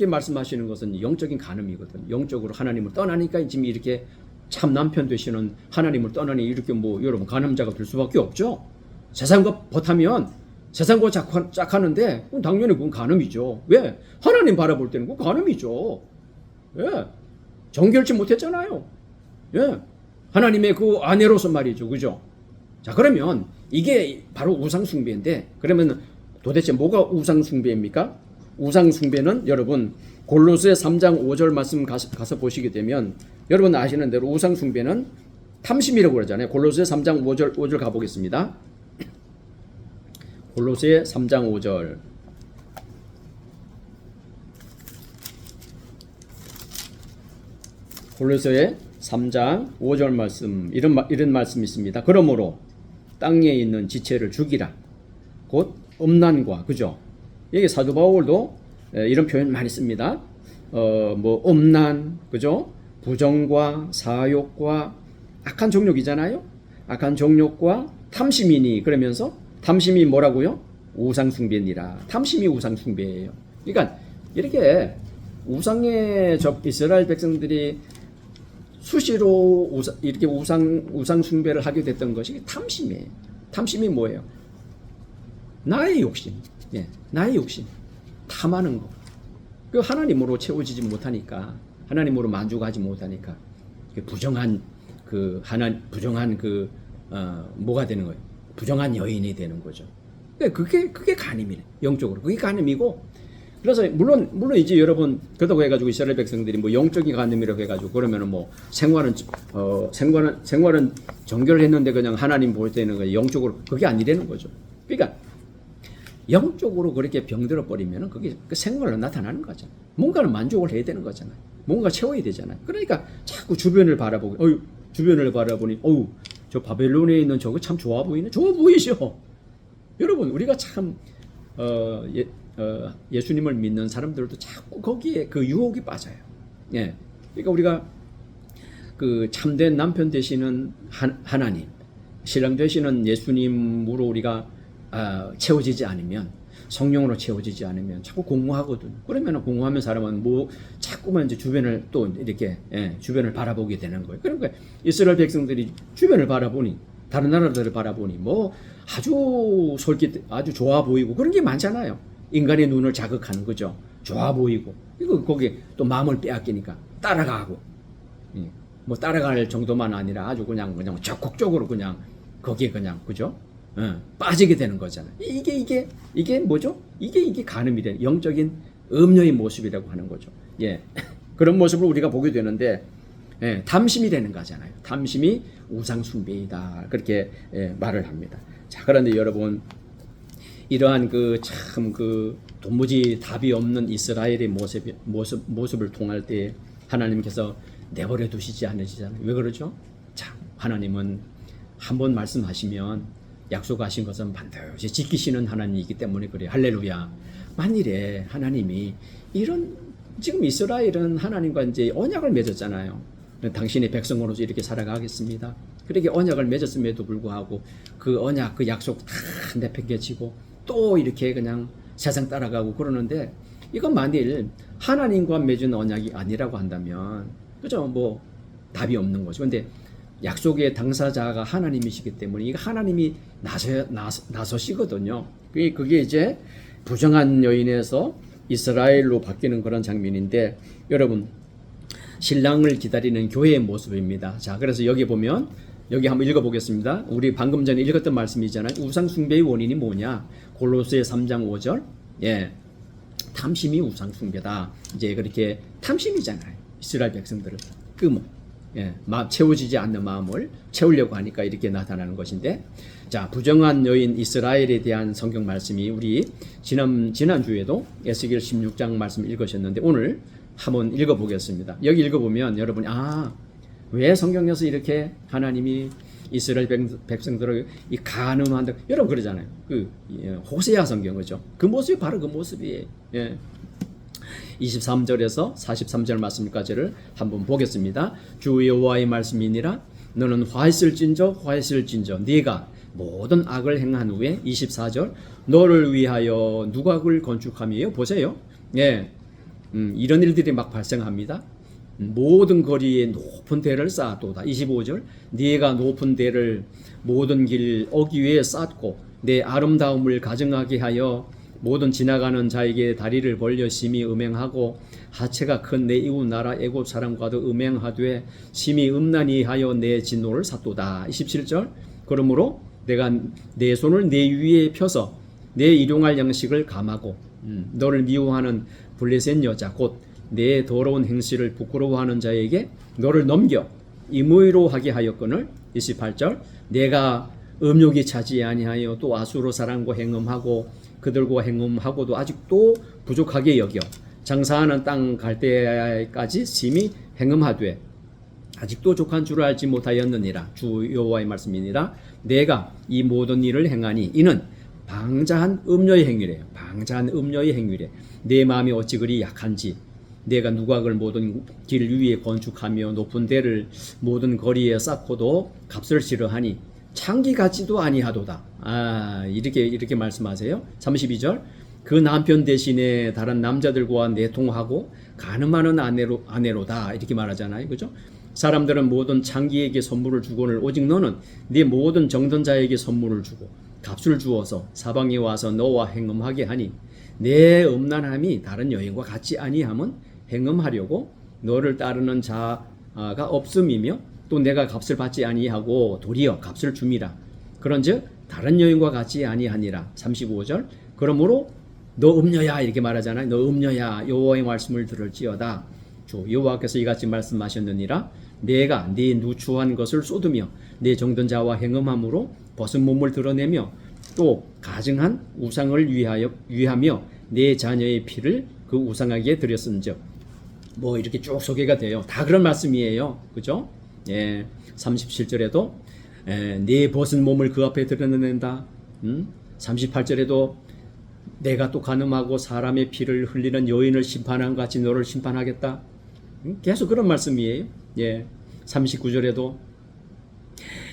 말씀하시는 것은 영적인 간음이거든요. 영적으로 하나님을 떠나니까 지금 이렇게 참 남편 되시는 하나님을 떠나니 이렇게 여러분 간음자가 될 수밖에 없죠. 세상과 버타면 세상과 짝하는데 당연히 그건 간음이죠. 왜? 하나님 바라볼 때는 그건 간음이죠. 예. 정결치 못했잖아요. 예. 하나님의 그 아내로서 말이죠. 그죠? 자, 그러면 이게 바로 우상숭배인데, 그러면 도대체 뭐가 우상숭배입니까? 우상숭배는 여러분 골로새 3장 5절 말씀 가서 보시게 되면 여러분 아시는 대로 우상숭배는 탐심이라고 그러잖아요. 골로새 3장 5절 가보겠습니다. 골로새 3장 5절. 골로새 3장 5절 말씀, 이런 말씀이 있습니다. 그러므로 땅에 있는 지체를 죽이라. 곧 음란과, 그죠? 여기 사도 바울도 이런 표현 많이 씁니다. 음란, 그죠? 부정과 사욕과 악한 정욕이잖아요. 악한 정욕과 탐심이니, 그러면서 탐심이 뭐라고요? 우상숭배니라. 탐심이 우상숭배예요. 그러니까 이렇게 우상의 이스라엘 백성들이 수시로 이렇게 우상 숭배를 하게 됐던 것이 탐심이에요. 탐심이 뭐예요? 나의 욕심. 예, 나의 욕심. 탐하는 거. 그 하나님으로 채워지지 못하니까, 하나님으로 만족하지 못하니까 부정한 뭐가 되는 거예요? 부정한 여인이 되는 거죠. 그게 간음이네. 영적으로 그게 간음이고. 그래서 물론 이제 여러분 그렇다고 해가지고 이스라엘 백성들이 뭐 영적인 간음이라고 해가지고 그러면은 뭐 생활은 정결을 했는데 그냥 하나님 볼 때는 그냥 영적으로 그게 아니라는 거죠. 그러니까 영적으로 그렇게 병들어 버리면은 그게 그 생활로 나타나는 거잖아요. 뭔가를 만족을 해야 되는 거잖아요. 뭔가 채워야 되잖아요. 그러니까 자꾸 주변을 바라보고, 주변을 바라보니, 저 바벨론에 있는 저거 참 좋아 보이네. 좋아 보이죠. 여러분, 우리가 참 예수님을 믿는 사람들도 자꾸 거기에 그 유혹이 빠져요. 예, 그러니까 우리가 그 참된 남편 되시는 하나님, 신랑 되시는 예수님으로 우리가 채워지지 않으면, 성령으로 채워지지 않으면 자꾸 공허하거든. 그러면 공허하면 사람은 뭐 자꾸만 이제 주변을 또 이렇게 주변을 바라보게 되는 거예요. 그러니까 이스라엘 백성들이 주변을 바라보니, 다른 나라들을 바라보니 뭐 아주 아주 좋아 보이고 그런 게 많잖아요. 인간의 눈을 자극하는 거죠. 좋아 보이고. 이거 거기에 또 마음을 빼앗기니까 따라가고. 뭐 따라갈 정도만 아니라 아주 그냥 적극적으로 그냥 거기에 그냥, 그죠? 빠지게 되는 거잖아요. 이게 뭐죠? 이게 간음이 되는 영적인 음녀의 모습이라고 하는 거죠. 예. 그런 모습을 우리가 보게 되는데, 탐심이 되는 거잖아요. 탐심이 우상숭배이다. 그렇게 말을 합니다. 자, 그런데 여러분, 이러한 도무지 답이 없는 이스라엘의 모습을 통할 때 하나님께서 내버려 두시지 않으시잖아요. 왜 그러죠? 자, 하나님은 한번 말씀하시면 약속하신 것은 반드시 지키시는 하나님이기 때문에 그래요. 할렐루야. 만일에 하나님이 지금 이스라엘은 하나님과 이제 언약을 맺었잖아요. 당신의 백성으로서 이렇게 살아가겠습니다. 그렇게 언약을 맺었음에도 불구하고 그 언약, 그 약속 다 내팽개치고 또 이렇게 그냥 세상 따라가고 그러는데, 이건 만일 하나님과 맺은 언약이 아니라고 한다면, 그죠? 뭐 답이 없는 거죠. 근데 약속의 당사자가 하나님이시기 때문에 이거 하나님이 나서시거든요. 그게 이제 부정한 여인에서 이스라엘로 바뀌는 그런 장면인데, 여러분, 신랑을 기다리는 교회의 모습입니다. 자, 그래서 여기 보면, 여기 한번 읽어보겠습니다. 우리 방금 전에 읽었던 말씀이잖아요. 우상숭배의 원인이 뭐냐? 골로새 3장 5절. 예. 탐심이 우상숭배다. 이제 그렇게 탐심이잖아요. 이스라엘 백성들을. 채워지지 않는 마음을 채우려고 하니까 이렇게 나타나는 것인데, 자, 부정한 여인 이스라엘에 대한 성경 말씀이 우리 지난주에도 에스겔 16장 말씀 읽으셨는데, 오늘 한번 읽어보겠습니다. 여기 읽어보면 여러분이, 왜 성경에서 이렇게 하나님이 이스라엘 백성들을 이 간음한다, 여러분 그러잖아요. 호세아 성경, 그죠? 그 모습이 바로 그 모습이에요. 예. 23절에서 43절 말씀까지를 한번 보겠습니다. 주 여호와의 말씀이니라. 너는 화했을진저 네가 모든 악을 행한 후에, 24절, 너를 위하여 누각을 건축함이에요. 보세요. 예. 이런 일들이 막 발생합니다. 모든 거리에 높은 대를 쌓았도다. 25절, 네가 높은 대를 모든 길 어기 위에 쌓고 내 아름다움을 가증하게 하여 모든 지나가는 자에게 다리를 벌려 심히 음행하고 하체가 큰 내 이웃 나라 애굽 사람과도 음행하되 심히 음란히 하여 내 진노를 샀도다. 27절, 그러므로 내가 내 손을 내 위에 펴서 내 일용할 양식을 감하고 너를 미워하는 블레셋 여자 곧 내 더러운 행실을 부끄러워하는 자에게 너를 넘겨 임의로 하게 하였거늘. 28절, 내가 음욕이 차지 아니하여 또 아수르 사람과 행음하고 그들과 행음하고도 아직도 부족하게 여겨 장사하는 땅 갈 때까지 심히 행음하되 아직도 족한 줄을 알지 못하였느니라. 주 여호와의 말씀이니라. 내가 이 모든 일을 행하니 이는 방자한 음녀의 행위래요. 방자한 음녀의 행위래. 내 마음이 어찌 그리 약한지 내가 누각을 모든 길 위에 건축하며 높은 대를 모든 거리에 쌓고도 값을 싫어하니 창기 같지도 아니하도다. 이렇게 말씀하세요. 32절, 그 남편 대신에 다른 남자들과 내통하고 간음하는 아내로다 이렇게 말하잖아요. 그죠? 사람들은 모든 창기에게 선물을 주거늘 오직 너는 네 모든 정든 자에게 선물을 주고 값을 주어서 사방에 와서 너와 행음하게 하니 내 음란함이 다른 여인과 같지 아니함은 행음하려고 너를 따르는 자가 없음이며 또 내가 값을 받지 아니하고 도리어 값을 줌이라. 그런즉 다른 여인과 같지 아니하니라. 35절. 그러므로 너 음녀야 이렇게 말하잖아요. 너 음녀야 여호와의 말씀을 들을지어다. 주 여호와께서 이같이 말씀하셨느니라. 내가 네 누추한 것을 쏟으며 네 정든 자와 행음함으로 벗은 몸을 드러내며 또 가증한 우상을 위하며 내 자녀의 피를 그 우상에게 드렸은즉. 뭐 이렇게 쭉 소개가 돼요. 다 그런 말씀이에요. 그죠? 예. 37절에도 네 벗은 몸을 그 앞에 드러낸다. 38절에도 내가 또 간음하고 사람의 피를 흘리는 여인을 심판한 같이 너를 심판하겠다. 계속 그런 말씀이에요. 예. 39절에도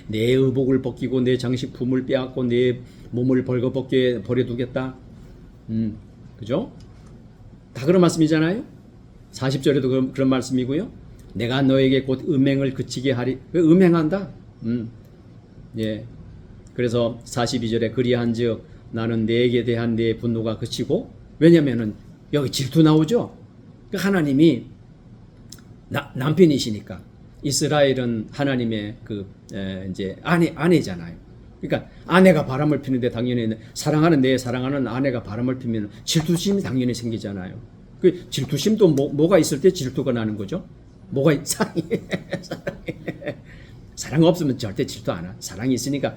내 의복을 벗기고 내 장식품을 빼앗고 내 몸을 벌거벗게 버려두겠다. 그죠? 다 그런 말씀이잖아요. 40절에도 그런 말씀이고요. 내가 너에게 곧 음행을 그치게 하리. 음행한다. 예. 그래서 42절에 그리한즉 나는 내게 대한 내 분노가 그치고, 왜냐면은 여기 질투 나오죠. 하나님이 남편이시니까 이스라엘은 하나님의 이제 아내잖아요. 그러니까 아내가 바람을 피는데 당연히 사랑하는 아내가 바람을 피면 질투심이 당연히 생기잖아요. 그 질투심도 뭐가 있을 때 질투가 나는 거죠. 사랑 없으면 절대 질투 안 하. 사랑이 있으니까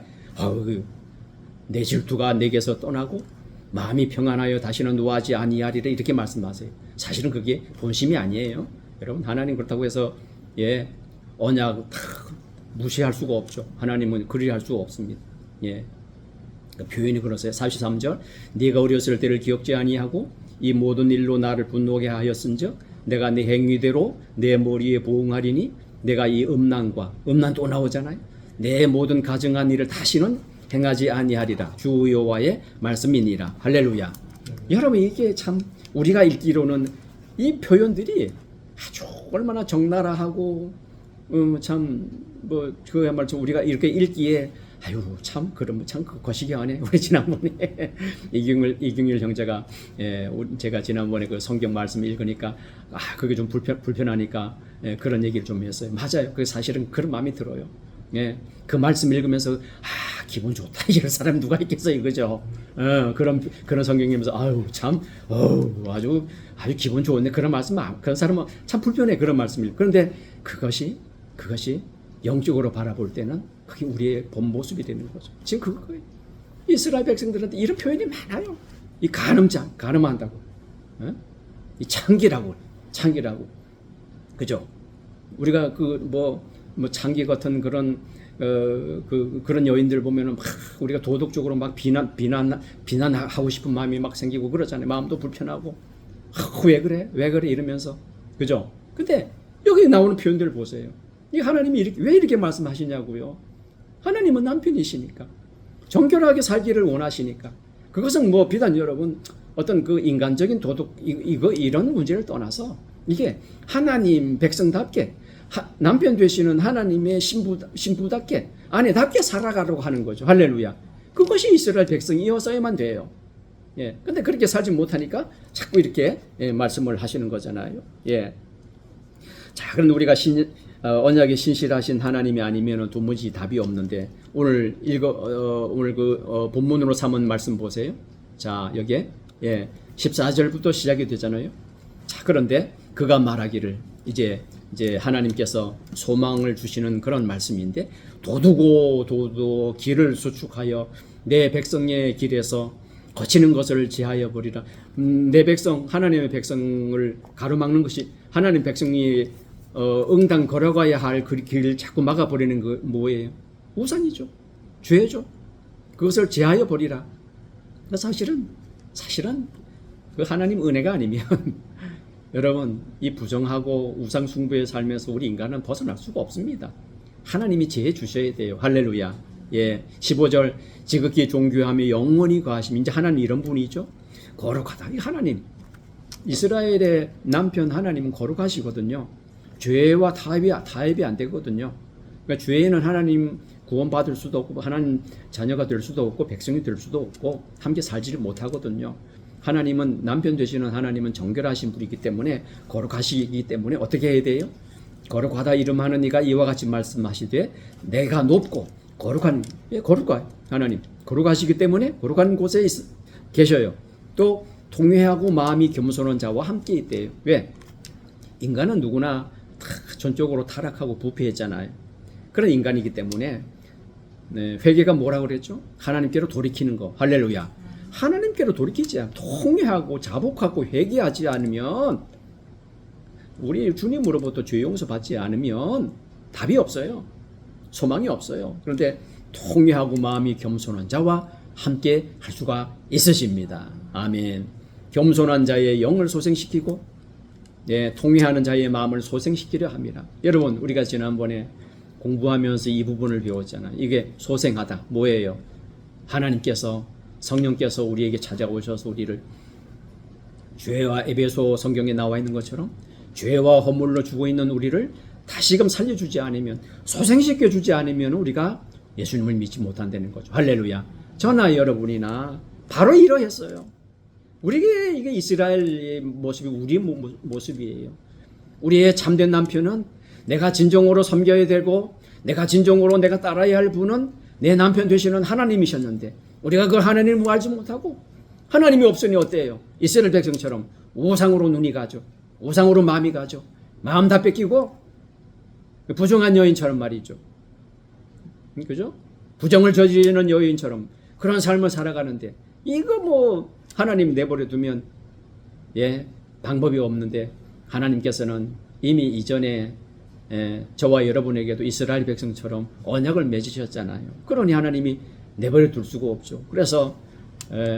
내 질투가 내게서 떠나고 마음이 평안하여 다시는 노하지 아니하리라 이렇게 말씀하세요. 사실은 그게 본심이 아니에요. 여러분 하나님 그렇다고 해서 언약 무시할 수가 없죠. 하나님은 그리 할 수가 없습니다. 예. 그러니까 표현이 그러세요. 43절 네가 어렸을 때를 기억지 아니하고 이 모든 일로 나를 분노하게 하였은즉 내가 네 행위대로 내 머리에 보응하리니 내가 이 음란 또 나오잖아요. 내 모든 가증한 일을 다시는 행하지 아니하리라. 주 여호와의 말씀이니라. 할렐루야. 여러분 이게 참 우리가 읽기로는 이 표현들이 아주 얼마나 적나라하고 그야말로 우리가 이렇게 읽기에 참 그러면 참 거시기하네. 우리 지난번에 이경일 형제가 제가 지난번에 그 성경 말씀 읽으니까 그게 좀 불편하니까 그런 얘기를 좀 했어요. 맞아요. 그 사실은 그런 마음이 들어요. 예, 그 말씀 읽으면서 기분 좋다 이런 사람이 누가 있겠어요, 그죠? 그런 성경 읽으면서 아주 기분 좋은데 그런 말씀 그런 사람은 참 불편해 그런 말씀을. 그런데 그것이 영적으로 바라볼 때는 그게 우리의 본 모습이 되는 거죠. 지금 그거예요. 이스라엘 백성들한테 이런 표현이 많아요. 이 간음한다고, 이 창기라고, 그죠? 우리가 창기 같은 그런 그런 여인들 보면은 막 우리가 도덕적으로 막 비난하고 싶은 마음이 막 생기고 그러잖아요. 마음도 불편하고 왜 그래 이러면서, 그죠? 근데 여기 나오는 표현들 보세요. 이 하나님이 왜 이렇게 말씀하시냐고요. 하나님은 남편이시니까 정결하게 살기를 원하시니까. 그것은 비단 여러분 어떤 그 인간적인 도덕 이런 문제를 떠나서 이게 하나님 백성답게 남편 되시는 하나님의 신부답게 아내답게 살아가려고 하는 거죠. 할렐루야. 그것이 이스라엘 백성이어서야만 돼요. 예. 근데 그렇게 살지 못하니까 자꾸 이렇게 말씀을 하시는 거잖아요. 예. 자, 그런데 우리가 언약에 신실하신 하나님이 아니면 도무지 답이 없는데 오늘 본문으로 삼은 말씀 보세요. 자, 여기에 14절부터 시작이 되잖아요. 자, 그런데 그가 말하기를 이제 하나님께서 소망을 주시는 그런 말씀인데 도두고 길을 수축하여 내 백성의 길에서 거치는 것을 제하여 버리라. 내 백성 하나님의 백성을 가로막는 것이 하나님 백성이 응당 걸어가야 할 그 길을 자꾸 막아버리는 거 뭐예요? 우상이죠. 죄죠. 그것을 제하여 버리라. 사실은 그 하나님 은혜가 아니면 여러분 이 부정하고 우상 숭배의 삶에서 우리 인간은 벗어날 수가 없습니다. 하나님이 제해 주셔야 돼요. 할렐루야. 예, 15절 지극히 존귀하며 영원히 거하심. 이제 하나님 이런 분이죠. 거룩하다. 이 하나님, 이스라엘의 남편 하나님은 거룩하시거든요. 죄와 타협이 안 되거든요. 그러니까 죄에는 하나님 구원받을 수도 없고 하나님 자녀가 될 수도 없고 백성이 될 수도 없고 함께 살지를 못하거든요. 하나님은 남편 되시는 하나님은 정결하신 분이기 때문에 거룩하시기 때문에 어떻게 해야 돼요? 거룩하다 이름하는 이가 이와 같이 말씀하시되 내가 높고 거룩한 거룩한 하나님 거룩하시기 때문에 거룩한 곳에 계셔요. 또 통회하고 마음이 겸손한 자와 함께 있대요. 왜? 인간은 누구나 다 전적으로 타락하고 부패했잖아요. 그런 인간이기 때문에 회개가 뭐라고 그랬죠? 하나님께로 돌이키는 거. 할렐루야. 하나님께로 돌이키지 않으면 통회하고 자복하고 회개하지 않으면 우리 주님으로부터 죄 용서 받지 않으면 답이 없어요. 소망이 없어요. 그런데 통회하고 마음이 겸손한 자와 함께 할 수가 있으십니다. 아멘. 겸손한 자의 영을 소생시키고 통회하는 자의 마음을 소생시키려 합니다. 여러분 우리가 지난번에 공부하면서 이 부분을 배웠잖아요. 이게 소생하다 뭐예요? 하나님께서 성령께서 우리에게 찾아오셔서 우리를 죄와 에베소 성경에 나와 있는 것처럼 죄와 허물로 죽어 있는 우리를 다시금 살려주지 않으면 소생시켜주지 않으면 우리가 예수님을 믿지 못한다는 거죠. 할렐루야. 저나 여러분이나 바로 이러했어요. 이게 이스라엘의 모습이 우리의 모습이에요. 우리의 참된 남편은 내가 진정으로 섬겨야 되고 내가 진정으로 내가 따라야 할 분은 내 남편 되시는 하나님이셨는데 우리가 그 하나님을 알지 못하고 하나님이 없으니 어때요? 이스라엘 백성처럼 우상으로 눈이 가죠. 우상으로 마음이 가죠. 마음 다 뺏기고 부정한 여인처럼 말이죠. 그죠? 부정을 저지르는 여인처럼 그런 삶을 살아가는데 이거 하나님 내버려 두면 방법이 없는데 하나님께서는 이미 이전에 저와 여러분에게도 이스라엘 백성처럼 언약을 맺으셨잖아요. 그러니 하나님이 내버려 둘 수가 없죠. 그래서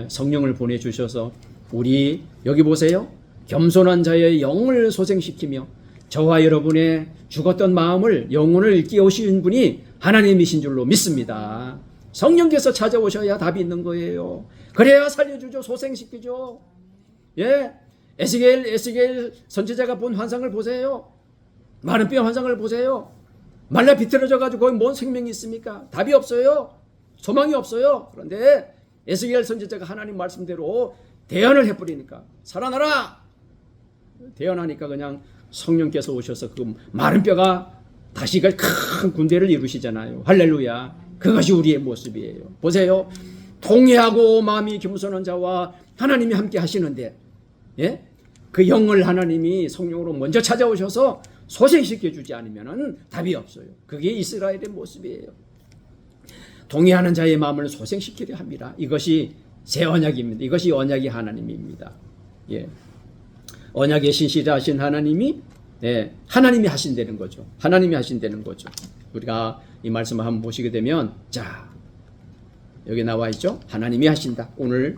성령을 보내주셔서 우리 여기 보세요. 겸손한 자의 영을 소생시키며 저와 여러분의 죽었던 마음을 영혼을 깨우신 분이 하나님이신 줄로 믿습니다. 성령께서 찾아오셔야 답이 있는 거예요. 그래야 살려주죠. 소생시키죠. 에스겔 선지자가 본 환상을 보세요. 많은 뼈 환상을 보세요. 말라 비틀어져 가지고 거기 뭔 생명이 있습니까? 답이 없어요. 소망이 없어요. 그런데 에스겔 선지자가 하나님 말씀대로 대언을 해버리니까 살아나라. 대언하니까 그냥 성령께서 오셔서 그 마른 뼈가 다시 큰 군대를 이루시잖아요. 할렐루야. 그것이 우리의 모습이에요. 보세요. 통회하고 마음이 겸손한 자와 하나님이 함께 하시는데 그 영을 하나님이 성령으로 먼저 찾아오셔서 소생시켜주지 않으면 답이 없어요. 그게 이스라엘의 모습이에요. 동의하는 자의 마음을 소생시키려 합니다. 이것이 새 언약입니다. 이것이 언약의 하나님입니다. 언약의 신실하신 하나님이 하나님이 하신다는 거죠. 하나님이 하신다는 거죠. 우리가 이 말씀을 한번 보시게 되면 자 여기 나와 있죠. 하나님이 하신다. 오늘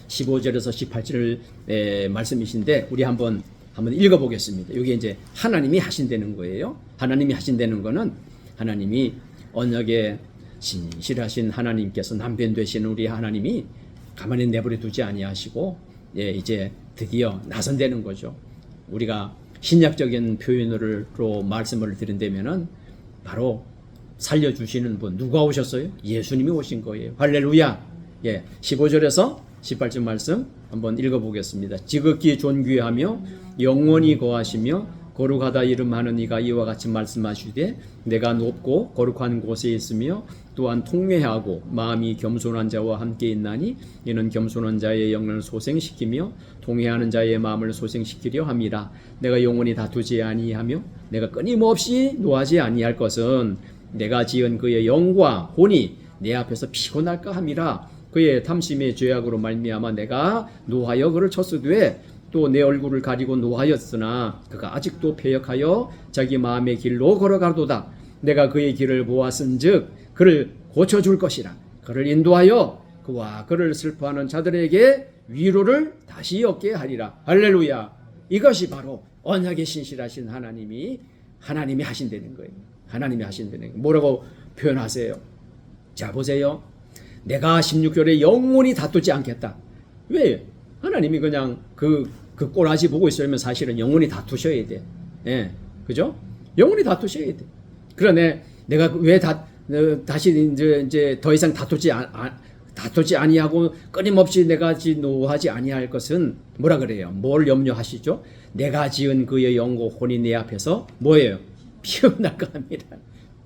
15절에서 18절 말씀이신데 우리 한번 읽어보겠습니다. 여기 이제 하나님이 하신다는 거예요. 하나님이 하신다는 거는 하나님이 언약의 신실하신 하나님께서 남편 되시는 우리 하나님이 가만히 내버려 두지 아니하시고 이제 드디어 나선다는 거죠. 우리가 신약적인 표현으로 말씀을 드린다면은 바로 살려주시는 분 누가 오셨어요? 예수님이 오신 거예요. 할렐루야. 15절에서 18절 말씀 한번 읽어보겠습니다. 지극히 존귀하며 영원히 거하시며 거룩하다 이름하는 이가 이와 같이 말씀하시되 내가 높고 거룩한 곳에 있으며 또한 통회하고 마음이 겸손한 자와 함께 있나니 이는 겸손한 자의 영을 소생시키며 통회하는 자의 마음을 소생시키려 함이라. 내가 영원히 다투지 아니하며 내가 끊임없이 노하지 아니할 것은 내가 지은 그의 영과 혼이 내 앞에서 피곤할까 함이라. 그의 탐심의 죄악으로 말미암아 내가 노하여 그를 쳤으되 또 내 얼굴을 가리고 노하였으나 그가 아직도 패역하여 자기 마음의 길로 걸어가도다. 내가 그의 길을 보았은즉 그를 고쳐줄 것이라. 그를 인도하여 그와 그를 슬퍼하는 자들에게 위로를 다시 얻게 하리라. 할렐루야. 이것이 바로 언약의 신실하신 하나님이 하신다는 거예요. 하나님이 하신다는 거예요. 뭐라고 표현하세요? 자 보세요. 내가 16절에 영원히 다투지 않겠다. 왜? 하나님이 그냥 그 꼬라지 보고 있으면 사실은 영원히 다투셔야 돼. 예, 그죠? 영원히 다투셔야 돼. 그러네 내가 왜 다시 이제 더 이상 다투지 아니하고 끊임없이 내가 노하지 아니할 것은 뭐라 그래요? 뭘 염려하시죠? 내가 지은 그의 영고 혼이 내 앞에서 뭐예요? 피어날까 합니다.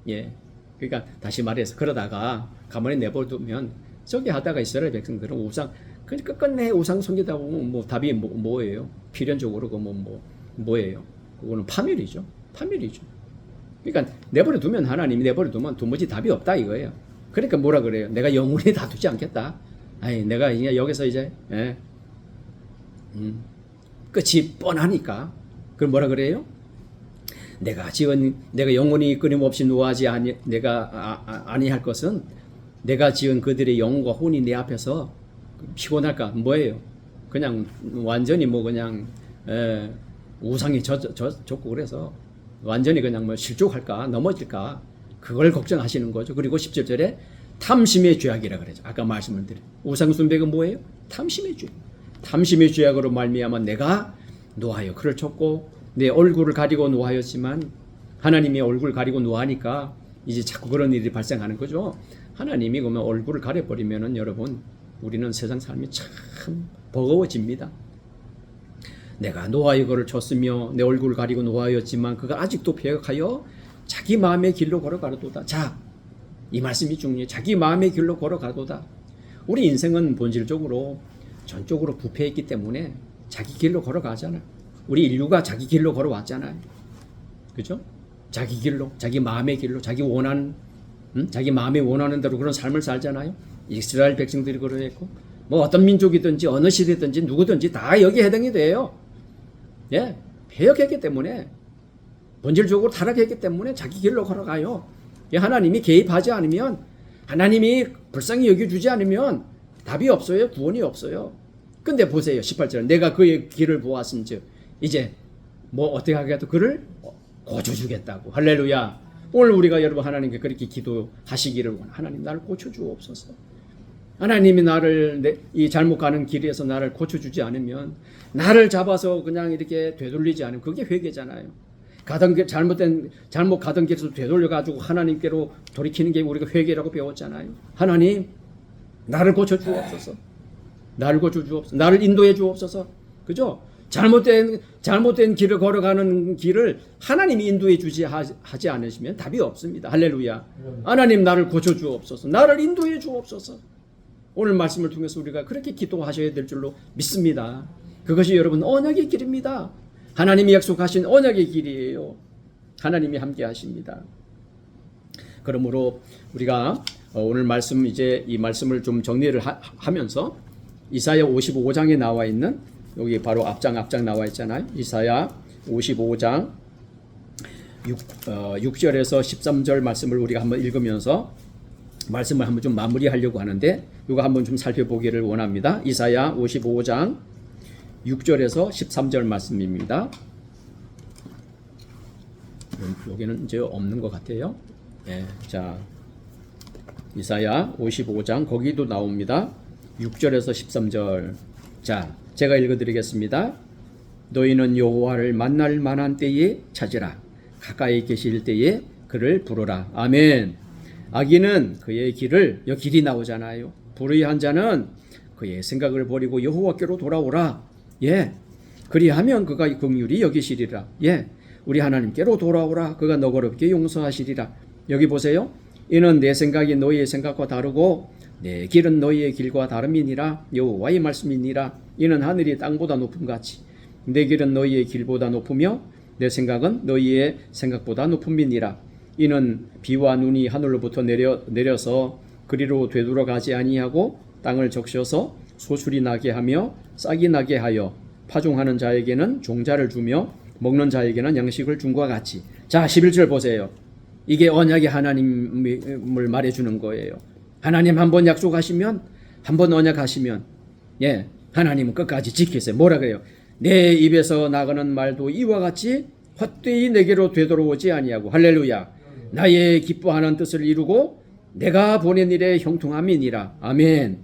예. 그러니까 다시 말해서 그러다가 가만히 내버려두면 저기 하다가 이스라엘 백성들은 우상 끝끝내 우상 섬기다 보면 뭐 답이 뭐예요? 필연적으로 그 뭐예요? 그거는 파멸이죠. 파멸이죠. 그러니까 내버려두면 하나님이 내버려두면 도무지 답이 없다 이거예요. 그러니까 뭐라 그래요? 내가 영원히 다투지 않겠다. 아니 내가 이제 여기서 이제 끝이 뻔하니까 그럼 뭐라 그래요? 내가 영원히 끊임없이 노하지 아니할 것은 내가 지은 그들의 영과 혼이 내 앞에서 피곤할까? 뭐예요? 그냥 완전히 그냥 우상이 졌고 그래서 완전히 그냥 실족할까? 넘어질까? 그걸 걱정하시는 거죠. 그리고 17절에 탐심의 죄악이라 그러죠. 아까 말씀을 드린 우상 숭배가 뭐예요? 탐심의 죄. 탐심의 죄악으로 말미암아 내가 노하여 그를 쳤고 내 얼굴을 가리고 노하였지만 하나님이 얼굴을 가리고 노하니까 이제 자꾸 그런 일이 발생하는 거죠. 하나님이 그러면 얼굴을 가려버리면은 여러분 우리는 세상 삶이 참 버거워집니다. 내가 노하여 그를 쳤으며 내 얼굴을 가리고 노하였지만 그가 아직도 배역하여 자기 마음의 길로 걸어가도다. 자, 이 말씀이 중요해요. 자기 마음의 길로 걸어가도다. 우리 인생은 본질적으로 전적으로 부패했기 때문에 자기 길로 걸어가잖아요. 우리 인류가 자기 길로 걸어왔잖아요. 그죠? 자기 길로, 자기 마음의 길로, 자기 마음이 원하는 대로 그런 삶을 살잖아요. 이스라엘 백성들이 그러했고, 뭐 어떤 민족이든지 어느 시대든지 누구든지 다 여기에 해당이 돼요. 예, 배역했기 때문에 본질적으로 타락했기 때문에 자기 길로 걸어가요. 하나님이 개입하지 않으면, 하나님이 불쌍히 여겨주지 않으면 답이 없어요. 구원이 없어요. 근데 보세요. 18절 내가 그의 길을 보았은즉 이제 뭐 어떻게 하겠다? 그를 고쳐주겠다고. 할렐루야. 오늘 우리가 여러분 하나님께 그렇게 기도하시기를 원합니다. 하나님 나를 고쳐주옵소서. 하나님이 나를 이 잘못 가는 길에서 나를 고쳐주지 않으면, 나를 잡아서 그냥 이렇게 되돌리지 않으면 그게 회개잖아요. 잘못 가던 길에서 되돌려가지고 하나님께로 돌이키는 게 우리가 회개라고 배웠잖아요. 하나님 나를 고쳐주옵소서. 나를 고쳐주옵소서. 나를 인도해 주옵소서. 그죠? 잘못된 길을 걸어가는 길을 하나님이 인도해 주지 하지 않으시면 답이 없습니다. 할렐루야. 하나님 나를 고쳐주옵소서. 나를 인도해 주옵소서. 오늘 말씀을 통해서 우리가 그렇게 기도하셔야 될 줄로 믿습니다. 그것이 여러분 언약의 길입니다. 하나님이 약속하신 언약의 길이에요. 하나님이 함께 하십니다. 그러므로 우리가 오늘 말씀 이제 이 말씀을 좀 정리를 하면서 이사야 55장에 나와 있는 여기 바로 앞장 나와 있잖아요. 이사야 55장 6절에서 13절 말씀을 우리가 한번 읽으면서 말씀을 한번 좀 마무리하려고 하는데 이거 한번 좀 살펴보기를 원합니다. 이사야 55장 6절에서 13절 말씀입니다. 여기는 이제 없는 것 같아요. 예, 자, 이사야 55장 거기도 나옵니다. 6절에서 13절. 자, 제가 읽어드리겠습니다. 너희는 여호와를 만날 만한 때에 찾으라. 가까이 계실 때에 그를 부르라. 아멘. 악인은 그의 길을, 여기 길이 나오잖아요. 불의한 자는 그의 생각을 버리고 여호와께로 돌아오라. 예, 그리하면 그가 긍휼히 여기시리라. 예, 우리 하나님께로 돌아오라. 그가 너그럽게 용서하시리라. 여기 보세요. 이는 내 생각이 너희의 생각과 다르고 내 길은 너희의 길과 다름이니라. 여호와의 말씀이니라. 이는 하늘이 땅보다 높음 같이 내 길은 너희의 길보다 높으며 내 생각은 너희의 생각보다 높음이니라. 이는 비와 눈이 하늘로부터 내려서 그리로 되돌아가지 아니하고 땅을 적셔서 소출이 나게 하며 싹이 나게 하여 파종하는 자에게는 종자를 주며 먹는 자에게는 양식을 준 것과 같이. 자, 11절 보세요. 이게 언약의 하나님을 말해주는 거예요. 하나님 한번 약속하시면, 한번 언약하시면, 예, 하나님은 끝까지 지키세요. 뭐라 그래요? 내 입에서 나가는 말도 이와 같이 헛되이 내게로 되돌아오지 아니하고. 할렐루야. 나의 기뻐하는 뜻을 이루고 내가 보낸 일에 형통함이니라. 아멘.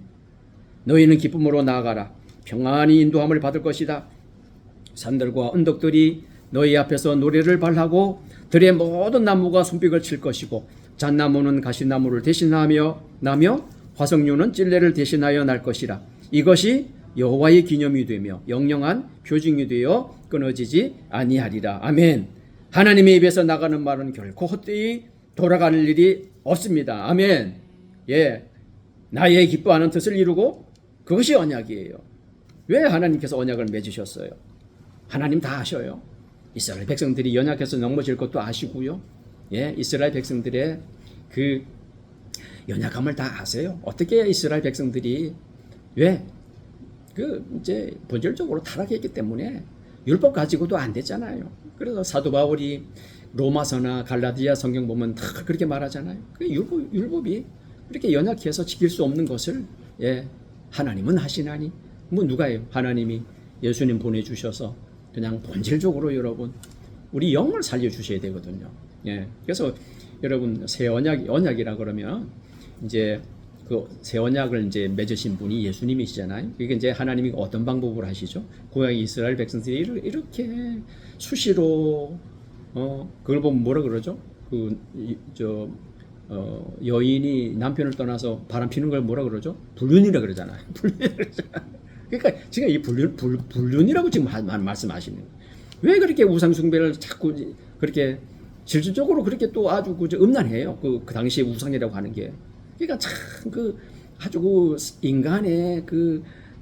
너희는 기쁨으로 나아가라. 평안히 인도함을 받을 것이다. 산들과 언덕들이 너희 앞에서 노래를 발하고 들의 모든 나무가 손뼉을 칠 것이고 잣나무는 가시나무를 대신하며 나며 화석류는 찔레를 대신하여 날 것이라. 이것이 여호와의 기념이 되며 영영한 표징이 되어 끊어지지 아니하리라. 아멘. 하나님의 입에서 나가는 말은 결코 헛되이 돌아갈 일이 없습니다. 아멘. 예, 나의 기뻐하는 뜻을 이루고 그것이 언약이에요. 왜 하나님께서 언약을 맺으셨어요? 하나님 다 아셔요. 이스라엘 백성들이 연약해서 넘어질 것도 아시고요. 예, 이스라엘 백성들의 그 연약함을 다 아세요. 어떻게 이스라엘 백성들이 왜 이제 본질적으로 타락했기 때문에 율법 가지고도 안 됐잖아요. 그래서 사도 바울이 로마서나 갈라디아 성경 보면 다 그렇게 말하잖아요. 그 율법이 그렇게 연약해서 지킬 수 없는 것을 예, 하나님은 하시나니 뭐 누가요? 하나님이 예수님 보내주셔서 그냥 본질적으로 여러분 우리 영을 살려주셔야 되거든요. 예, 그래서 여러분 새 언약이라 그러면 이제 그 새 언약을 이제 맺으신 분이 예수님이시잖아요. 이게 이제 하나님이 어떤 방법으로 하시죠? 고향 이스라엘 백성들이 이렇게 수시로 그걸 보면 뭐라 그러죠? 여인이 남편을 떠나서 바람 피는 걸 뭐라 그러죠? 불륜이라 그러잖아요. 그러니까 지금 이 불륜이라고 지금 말씀하시는 거예요. 왜 그렇게 우상숭배를 자꾸 그렇게 실질적으로 그렇게 또 아주 음란해요. 그 당시에 우상이라고 하는 게. 그러니까 참 아주 인간의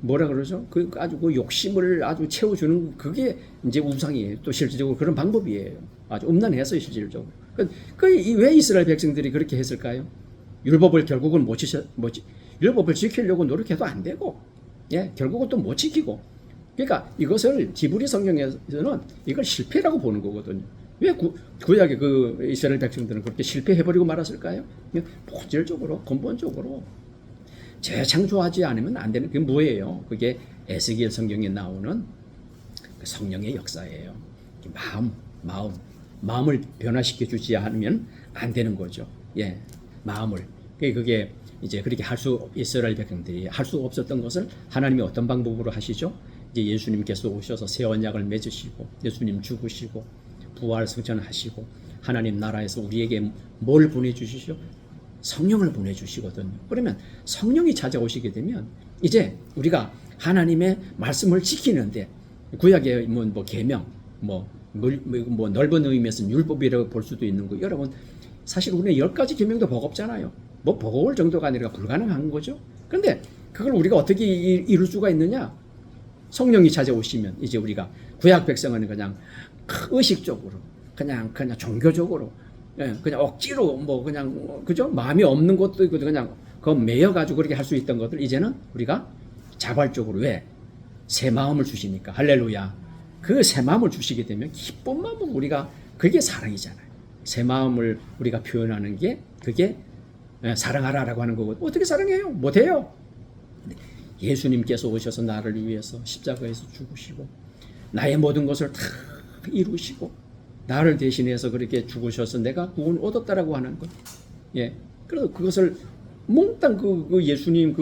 뭐라 그러죠? 아주 욕심을 아주 채워주는 그게 이제 우상이에요. 또 실질적으로 그런 방법이에요. 아주 음란해서 실질적으로. 왜 이스라엘 백성들이 그렇게 했을까요? 율법을 결국은 율법을 지키려고 노력해도 안 되고, 예, 결국은 또 못 지키고. 그러니까 이것을 지브리 성경에서는 이걸 실패라고 보는 거거든요. 왜 구약의 이스라엘 백성들은 그렇게 실패해버리고 말았을까요? 본질적으로, 근본적으로 재창조하지 않으면 안 되는, 그게 뭐예요? 그게 에스겔 성경에 나오는 성령의 역사예요. 마음을 변화시켜 주지 않으면 안 되는 거죠. 예, 마음을. 그게 이제 그렇게 이스라엘 백성들이 할 수 없었던 것을 하나님이 어떤 방법으로 하시죠? 이제 예수님께서 오셔서 새 언약을 맺으시고, 예수님 죽으시고, 부활 승천하시고, 하나님 나라에서 우리에게 뭘 보내주시죠? 성령을 보내주시거든요. 그러면 성령이 찾아오시게 되면 이제 우리가 하나님의 말씀을 지키는데, 구약의 계명, 넓은 의미에서 율법이라고 볼 수도 있는 거. 여러분 사실 우리는 10가지 계명도 버겁잖아요. 버거울 정도가 아니라 불가능한 거죠. 그런데 그걸 우리가 어떻게 이룰 수가 있느냐? 성령이 찾아오시면 이제 우리가 구약 백성은 그냥 의식적으로, 그냥 종교적으로, 그냥 억지로 그죠? 마음이 없는 것도 있고 그냥 매여 가지고 그렇게 할 수 있던 것들 이제는 우리가 자발적으로, 왜? 새 마음을 주시니까. 할렐루야. 그 새 마음을 주시게 되면 기쁜 마음은 우리가, 그게 사랑이잖아요. 새 마음을 우리가 표현하는 게 그게 사랑하라라고 하는 거고. 어떻게 사랑해요? 못해요. 예수님께서 오셔서 나를 위해서 십자가에서 죽으시고 나의 모든 것을 다 이루시고 나를 대신해서 그렇게 죽으셔서 내가 구원을 얻었다라고 하는 것. 예. 그래서 그것을 몽땅 예수님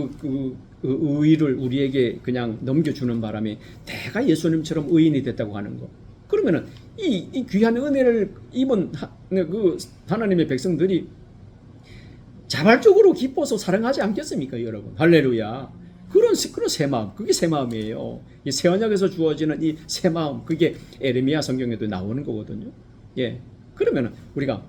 의의를 우리에게 그냥 넘겨주는 바람에 내가 예수님처럼 의인이 됐다고 하는 거. 그러면은 이 귀한 은혜를 입은 하나님의 백성들이 자발적으로 기뻐서 사랑하지 않겠습니까, 여러분? 할렐루야. 그런 새 마음, 그게 새 마음이에요. 이 새 언약에서 주어지는 이 새 마음, 그게 에레미야 성경에도 나오는 거거든요. 예. 그러면은 우리가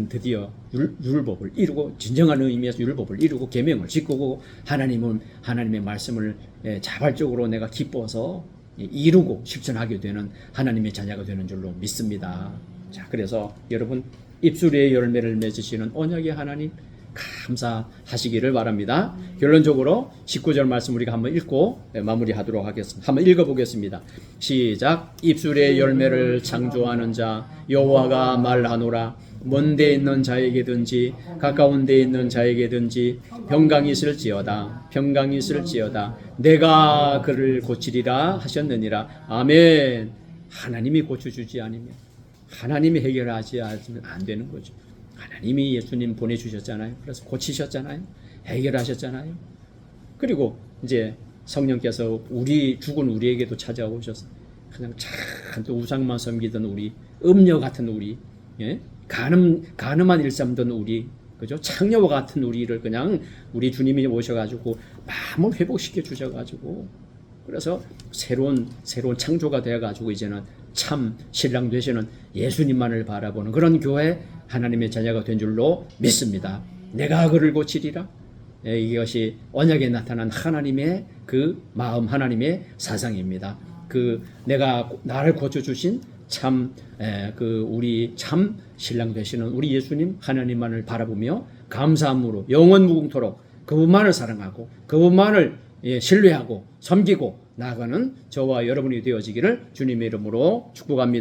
드디어 율법을 이루고, 진정한 의미에서 율법을 이루고 계명을 지키고 하나님의 말씀을 자발적으로 내가 기뻐서 이루고 실천하게 되는 하나님의 자녀가 되는 줄로 믿습니다. 자, 그래서 여러분 입술의 열매를 맺으시는 언약의 하나님 감사하시기를 바랍니다. 결론적으로 19절 말씀 우리가 한번 읽고 마무리하도록 하겠습니다. 한번 읽어보겠습니다. 시작. 입술의 열매를 창조하는 자 여호와가 말하노라. 먼 데 있는 자에게든지 가까운 데 있는 자에게든지 평강이 있을지어다. 내가 그를 고치리라 하셨느니라. 아멘. 하나님이 고쳐주지 않으면, 하나님이 해결하지 않으면 안 되는 거죠. 하나님이 예수님 보내주셨잖아요. 그래서 고치셨잖아요. 해결하셨잖아요. 그리고 이제 성령께서 죽은 우리에게도 찾아오셔서 그냥 또 우상만 섬기던 우리, 음녀 같은 우리, 예? 가늠한 일 삼던 우리, 그죠? 창녀와 같은 우리를 그냥 우리 주님이 오셔가지고 마음을 회복시켜 주셔가지고, 그래서 새로운 창조가 되어가지고 이제는 참 신랑 되시는 예수님만을 바라보는 그런 교회 하나님의 자녀가 된 줄로 믿습니다. 내가 그를 고치리라. 이것이 언약에 나타난 하나님의 그 마음, 하나님의 사상입니다. 내가 나를 고쳐주신 우리 참 신랑 되시는 우리 예수님 하나님만을 바라보며 감사함으로 영원 무궁토록 그분만을 사랑하고 그분만을 신뢰하고 섬기고 나아가는 저와 여러분이 되어지기를 주님의 이름으로 축복합니다.